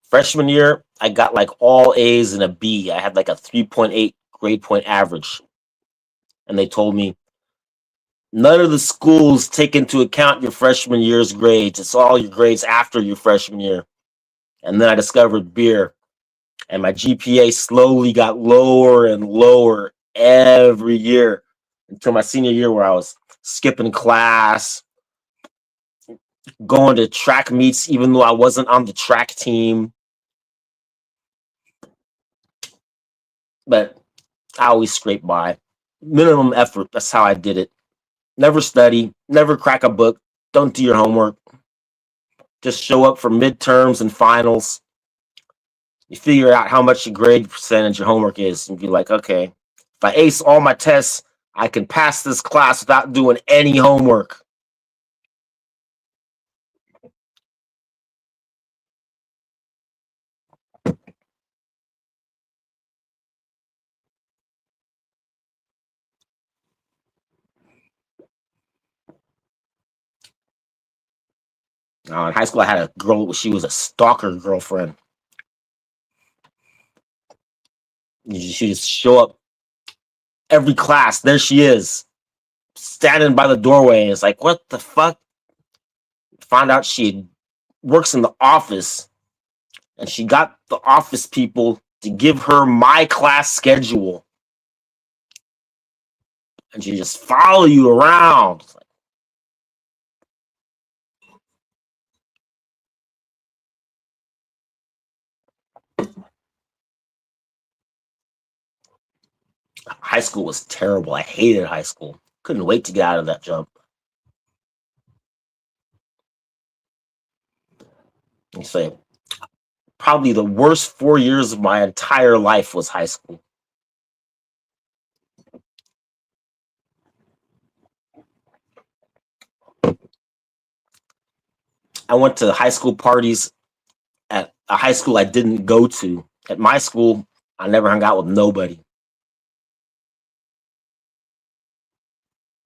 Freshman year, I got like all A's and a B. I had like a 3.8 grade point average. And they told me, none of the schools take into account your freshman year's grades. It's all your grades after your freshman year. And then I discovered beer. And my GPA slowly got lower and lower every year until my senior year, where I was skipping class, going to track meets even though I wasn't on the track team. But I always scraped by. Minimum effort, that's how I did it. Never study, never crack a book, don't do your homework. Just show up for midterms and finals. You figure out how much your grade percentage your homework is, and be like, okay, if I ace all my tests, I can pass this class without doing any homework. In high school, I had a girl, she was a stalker girlfriend. She just show up every class. There she is, standing by the doorway. And it's like, what the fuck? Found out she works in the office, and she got the office people to give her my class schedule. And she just follow you around. It's like, high school was terrible. I hated high school. Couldn't wait to get out of that jump. You say, probably the worst 4 years of my entire life was high school. I went to high school parties at a high school I didn't go to. At my school, I never hung out with nobody.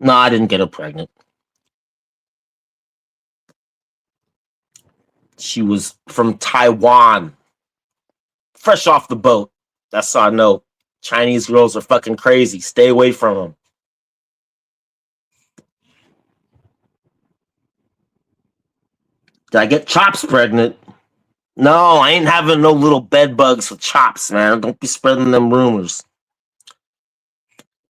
No, I didn't get her pregnant. She was from Taiwan, fresh off the boat. That's how I know Chinese girls are fucking crazy. Stay away from them. Did I get Chops pregnant? No, I ain't having no little bed bugs with Chops, man. Don't be spreading them rumors.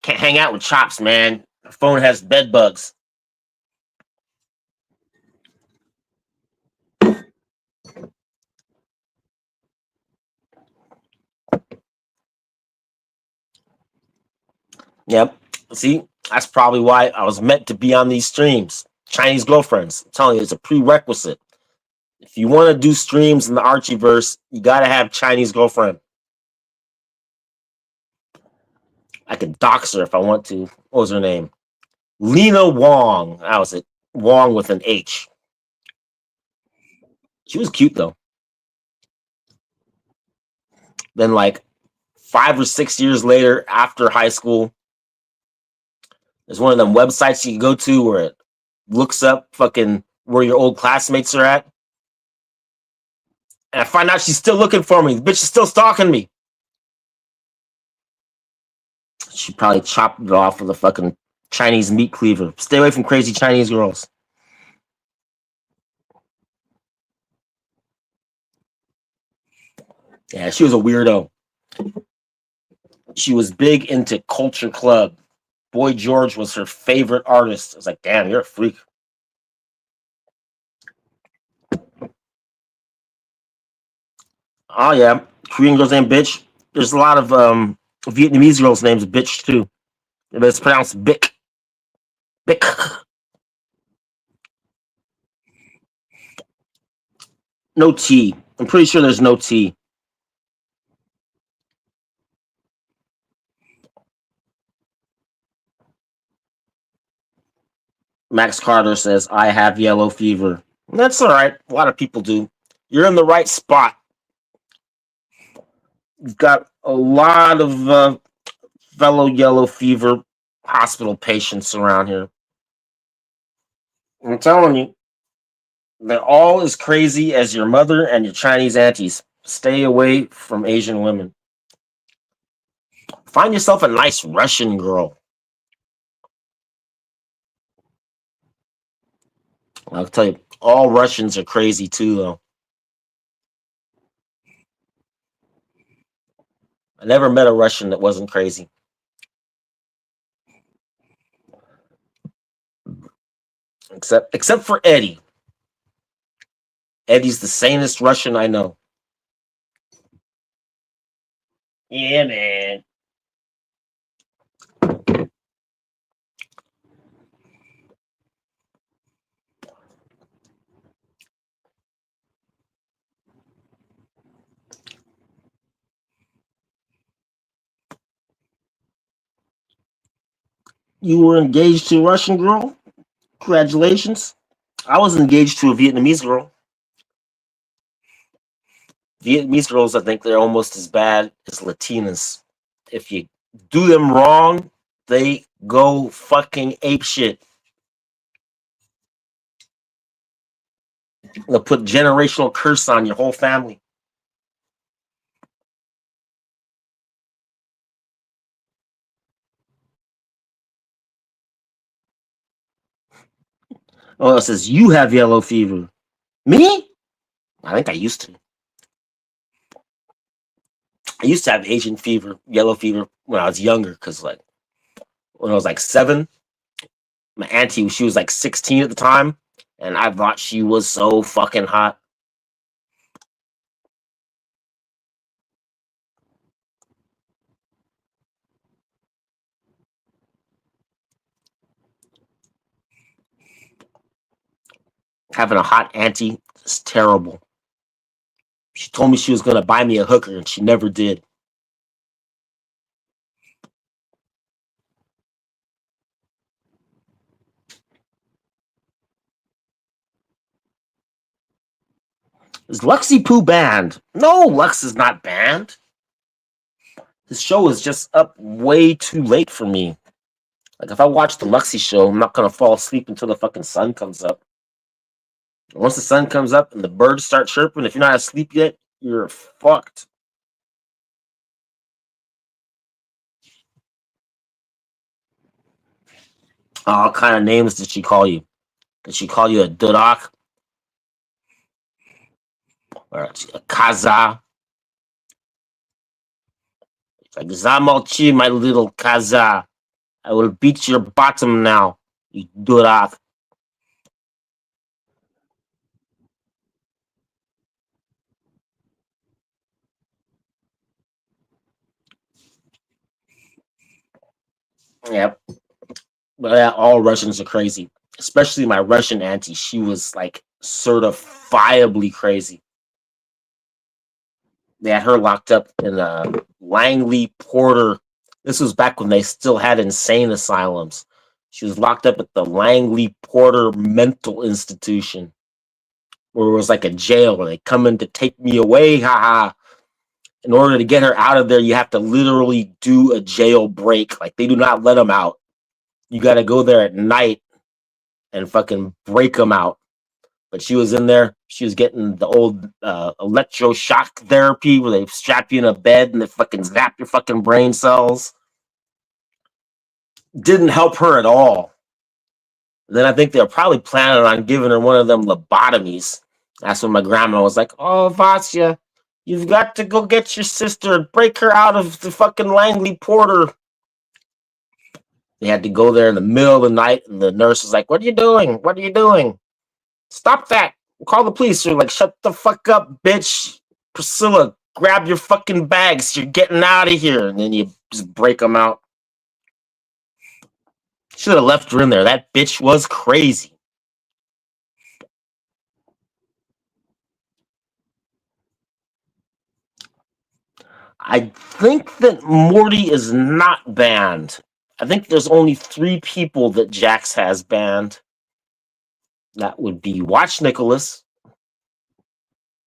Can't hang out with Chops, man. Her phone has bed bugs. Yep. See, that's probably why I was meant to be on these streams. Chinese girlfriends. I'm telling you, it's a prerequisite. If you want to do streams in the Archieverse, you gotta have Chinese girlfriend. I could dox her if I want to. What was her name? Lena Wong. That was it. Wong with an H. She was cute though. Then like 5 or 6 years later, after high school, there's one of them websites you can go to where it looks up fucking where your old classmates are at. And I find out she's still looking for me. The bitch is still stalking me. She probably chopped it off with a fucking Chinese meat cleaver. Stay away from crazy Chinese girls. Yeah, she was a weirdo. She was big into Culture Club. Boy George was her favorite artist. I was like, damn, you're a freak. Oh yeah, Korean girls named bitch. There's a lot of Vietnamese girls named bitch too. But it's pronounced Bic. Bic. No T. I'm pretty sure there's no T. Max Carter says, I have yellow fever. That's all right. A lot of people do. You're in the right spot. You've got a lot of fellow yellow fever hospital patients around here. I'm telling you, they're all as crazy as your mother and your Chinese aunties. Stay away from Asian women. Find yourself a nice Russian girl. I'll tell you, all Russians are crazy too, though. I never met a Russian that wasn't crazy. Except for Eddie. Eddie's the sanest Russian I know. Yeah, man. You were engaged to a Russian girl? Congratulations. I was engaged to a Vietnamese girl. Vietnamese girls, I think they're almost as bad as Latinas. If you do them wrong, they go fucking ape shit. They'll put generational curse on your whole family. Oh, it says you have yellow fever. Me? I think I used to. I used to have Asian fever, yellow fever when I was younger, because like when I was like 7, my auntie, she was like 16 at the time, and I thought she was so fucking hot. Having a hot auntie is terrible. She told me she was gonna buy me a hooker, and she never did. Is Luxy Poo banned? No, Lux is not banned. His show is just up way too late for me. Like if I watch the Luxy show, I'm not gonna fall asleep until the fucking sun comes up. Once the sun comes up and the birds start chirping, if you're not asleep yet, you're fucked. What kind of names did she call you? Did she call you a Dudak? Or a Kaza? Like Zamolchi, my little Kaza. I will beat your bottom now, you Durak. Yep. But yeah, all Russians are crazy. Especially my Russian auntie. She was like certifiably crazy. They had her locked up in Langley Porter. This was back when they still had insane asylums. She was locked up at the Langley Porter Mental Institution, where it was like a jail where they come in to take me away. Haha. In order to get her out of there, you have to literally do a jail break. Like they do not let them out. You got to go there at night and fucking break them out. But she was in there. She was getting the old electroshock therapy where they strap you in a bed and they fucking zap your fucking brain cells. Didn't help her at all. Then I think they were probably planning on giving her one of them lobotomies. That's when my grandma was like, "Oh, Vasya, you've got to go get your sister and break her out of the fucking Langley Porter." They had to go there in the middle of the night, and the nurse was like, "What are you doing? What are you doing? Stop that. Call the police." They're like, "Shut the fuck up, bitch. Priscilla, grab your fucking bags. You're getting out of here." And then you just break them out. Should have left her in there. That bitch was crazy. I think that Morty is not banned. I think there's only 3 people that Jax has banned. That would be Watch Nicholas,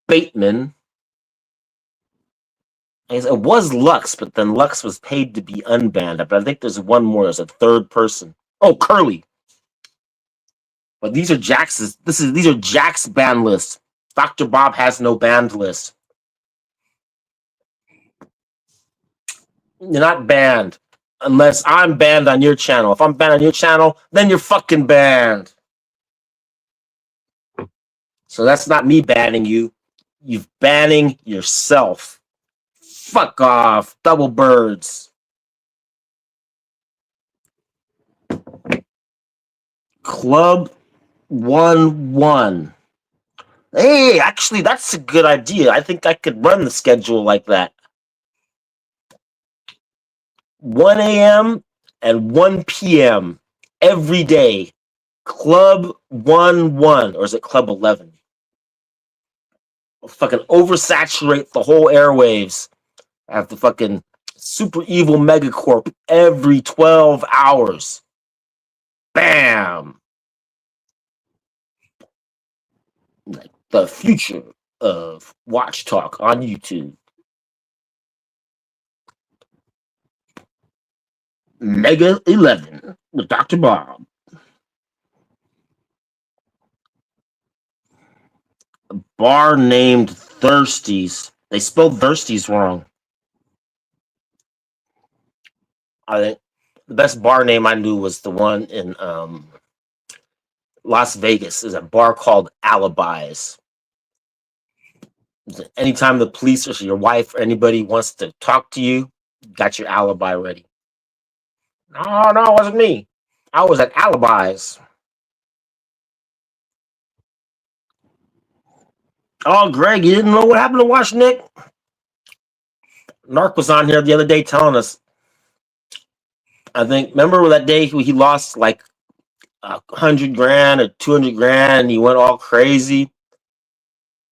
Bateman. It was Lux, but then Lux was paid to be unbanned. But I think there's one more. There's a 3rd person. Oh, Curly. But these are Jax's. These are Jax ban lists. Dr. Bob has no banned list. You're not banned unless I'm banned on your channel. If I'm banned on your channel, then you're fucking banned. So that's not me banning you. You're banning yourself. Fuck off. Double birds. Club 1-1. Hey, actually, that's a good idea. I think I could run the schedule like that. 1 a.m. and 1 p.m. every day. Club 1-1. Or is it Club 11? I'll fucking oversaturate the whole airwaves. I have the fucking super evil megacorp every 12 hours. Bam! Like the future of Watch Talk on YouTube. Mega 11 with Dr. Bob. A bar named Thirsties. They spelled Thirsties wrong. I think the best bar name I knew was the one in Las Vegas. Is a bar called Alibis. Anytime the police or your wife or anybody wants to talk to you, got your alibi ready. No, it wasn't me. I was at Alibis. Oh, Greg, you didn't know what happened to Watch Nick? Narc was on here the other day telling us. I think, remember that day he lost like 100 grand or 200 grand and he went all crazy?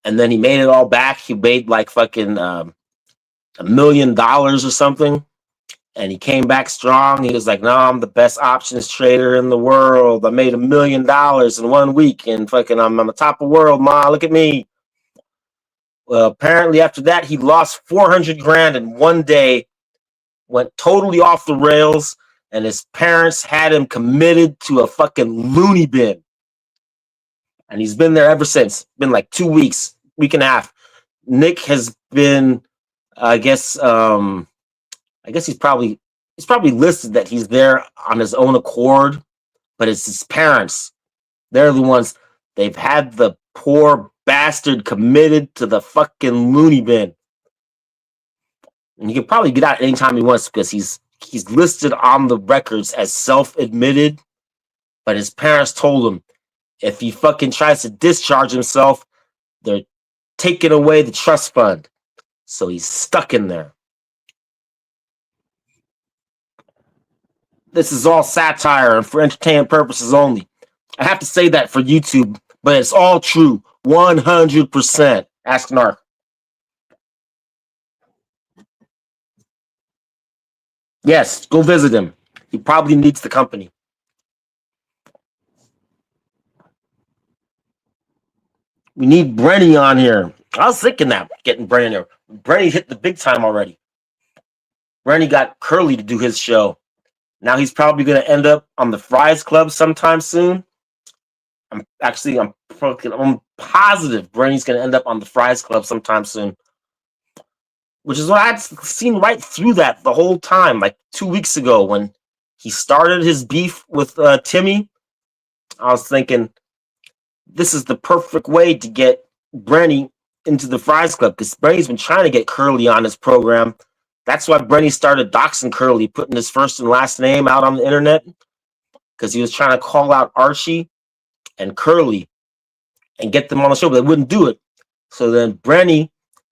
And then he made it all back. He made like fucking $1 million or something. And he came back strong. He was like, "No, I'm the best options trader in the world. I made $1 million in 1 week, and fucking I'm on the top of the world, ma. Look at me." Well, apparently after that, he lost 400 grand in 1 day, went totally off the rails, and his parents had him committed to a fucking loony bin. And he's been there ever since. Been like 2 weeks, week and a half. Nick has been, I guess he's probably listed that he's there on his own accord, but it's his parents. They're the ones. They've had the poor bastard committed to the fucking loony bin. And he can probably get out anytime he wants because he's listed on the records as self-admitted, but his parents told him if he fucking tries to discharge himself, they're taking away the trust fund. So he's stuck in there. This is all satire and for entertainment purposes only. I have to say that for YouTube, but it's all true. 100%. Ask Narc. Yes, go visit him. He probably needs the company. We need Brenny on here. I was thinking that, getting Brenny here. Brenny hit the big time already. Brenny got Curly to do his show. Now he's probably going to end up on the Fries Club sometime soon. I'm positive Brenny's going to end up on the Fries Club sometime soon. Which is what I'd seen right through that the whole time, like 2 weeks ago when he started his beef with Timmy. I was thinking, this is the perfect way to get Brenny into the Fries Club because Brenny's been trying to get Curly on his program. That's why Brenny started doxing Curly, putting his first and last name out on the internet because he was trying to call out Archie and Curly and get them on the show, but they wouldn't do it. So then Brenny,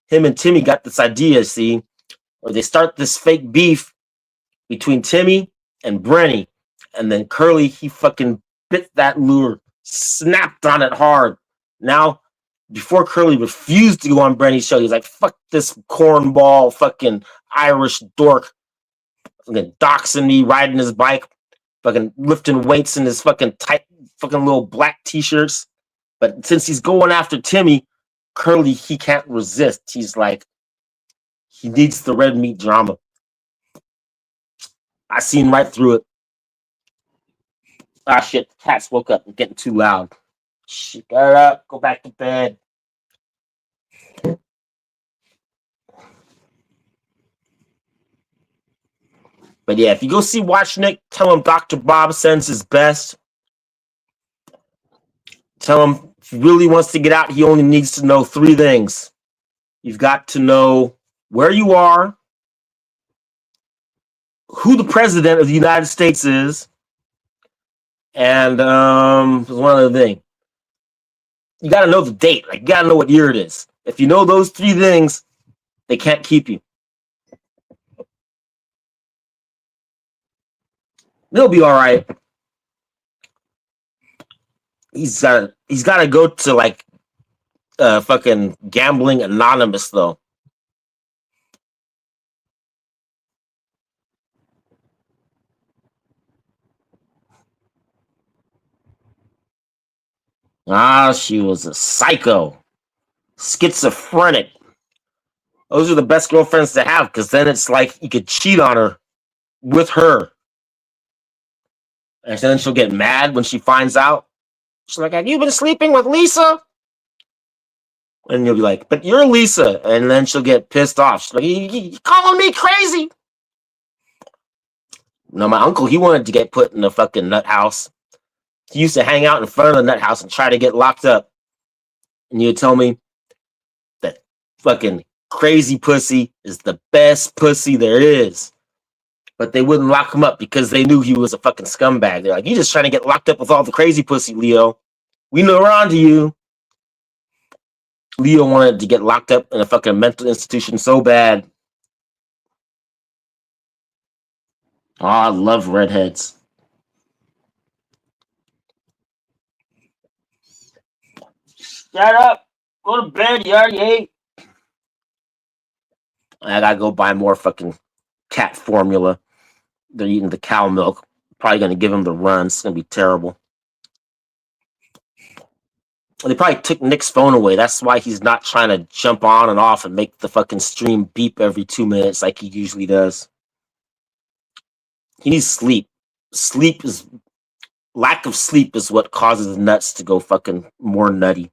him and Timmy got this idea, see, where they start this fake beef between Timmy and Brenny, and then Curly, he fucking bit that lure, snapped on it hard. Now, before Curly refused to go on Brenny's show, he's like, fuck this cornball fucking Irish dork, fucking doxing me, riding his bike, fucking lifting weights in his fucking tight fucking little black t-shirts. But since he's going after Timmy, Curly, he can't resist. He's like, he needs the red meat drama. I seen right through it. Ah, shit, the cats woke up and getting too loud. Shit, get up, go back to bed. But yeah, if you go see Watch Nick, tell him Dr. Bob sends his best. Tell him if he really wants to get out, he only needs to know 3 things. You've got to know where you are, who the president of the United States is, and there's one other thing. You got to know the date. Like, you got to know what year it is. If you know those 3 things, they can't keep you. They'll be all right. He's got to go to like fucking Gambling Anonymous though. Ah, she was a psycho, schizophrenic. Those are the best girlfriends to have because then it's like you could cheat on her with her. And then she'll get mad when she finds out. She's like, have you been sleeping with Lisa? And you'll be like, but you're Lisa. And then she'll get pissed off. She's like, you calling me crazy? No, my uncle, he wanted to get put in a fucking nut house. He used to hang out in front of the nut house and try to get locked up. And you'd tell me that fucking crazy pussy is the best pussy there is. But they wouldn't lock him up because they knew he was a fucking scumbag. They're like, you just trying to get locked up with all the crazy pussy, Leo. We know we're on to you. Leo wanted to get locked up in a fucking mental institution so bad. Oh, I love redheads. Shut up. Go to bed. You already ate. I gotta go buy more fucking cat formula. They're eating the cow milk. Probably gonna give them the runs. It's gonna be terrible. They probably took Nick's phone away. That's why he's not trying to jump on and off and make the fucking stream beep every 2 minutes like he usually does. He needs sleep. Lack of sleep is what causes nuts to go fucking more nutty.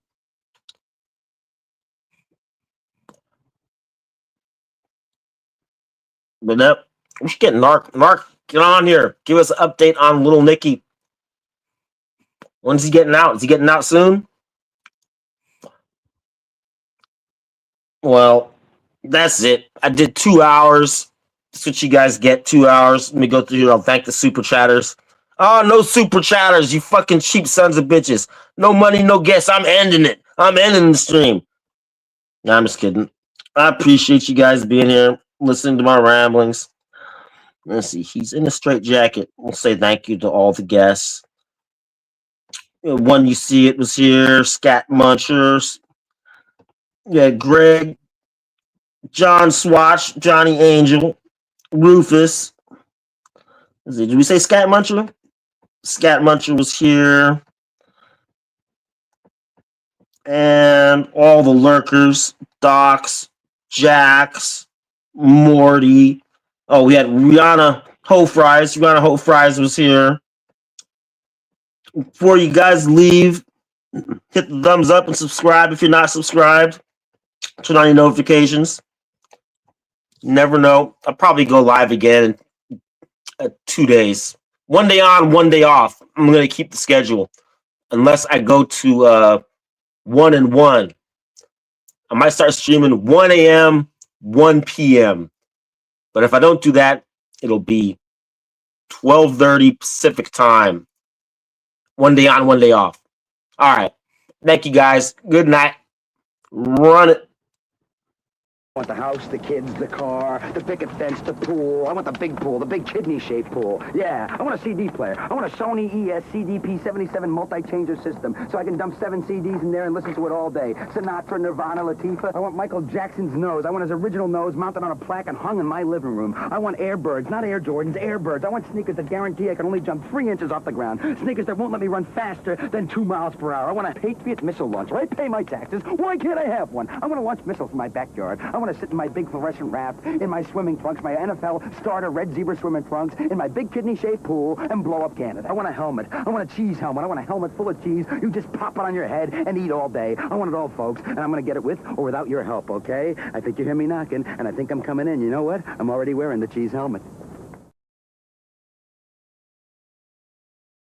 But nope. We should get Narc. Narc, get on here. Give us an update on little Nicky. When's he getting out? Is he getting out soon? Well, that's it. I did 2 hours. That's what you guys get, 2 hours. Let me go through here. I'll thank the super chatters. Oh, no super chatters, you fucking cheap sons of bitches. No money, no guests. I'm ending it. I'm ending the stream. No, I'm just kidding. I appreciate you guys being here, listening to my ramblings. Let's see. He's in a straight jacket. We'll say thank you to all the guests. One you see it was here. Scat Munchers. Yeah, Greg, John Swatch, Johnny Angel, Rufus. Let's see, did we say Scat Muncher? Scat Muncher was here. And all the lurkers, Docs, Jax, Morty. Oh, we had Rihanna Hofries. Rihanna Hofries was here. Before you guys leave, hit the thumbs up and subscribe if you're not subscribed. Turn on your notifications. Never know. I'll probably go live again in 2 days. 1 day on, 1 day off. I'm going to keep the schedule. Unless I go to 1 and 1. I might start streaming 1 a.m., 1 p.m. But if I don't do that, it'll be 12:30 Pacific time. 1 day on, 1 day off. All right. Thank you, guys. Good night. Run it. I want the house, the kids, the car, the picket fence, the pool. I want the big pool, the big kidney-shaped pool. Yeah, I want a CD player. I want a Sony ES-CDP-77 multi-changer system so I can dump 7 CDs in there and listen to it all day. Sinatra, Nirvana, Latifah. I want Michael Jackson's nose. I want his original nose mounted on a plaque and hung in my living room. I want Airbirds, not Air Jordans, Airbirds. I want sneakers that guarantee I can only jump 3 inches off the ground. Sneakers that won't let me run faster than 2 miles per hour. I want a Patriot missile launcher. I pay my taxes. Why can't I have one? I want to launch missiles from my backyard. I want to sit in my big fluorescent raft, in my swimming trunks, my NFL starter red zebra swimming trunks, in my big kidney-shaped pool, and blow up Canada. I want a helmet. I want a cheese helmet. I want a helmet full of cheese. You just pop it on your head and eat all day. I want it all, folks, and I'm going to get it with or without your help, okay? I think you hear me knocking, and I think I'm coming in. You know what? I'm already wearing the cheese helmet.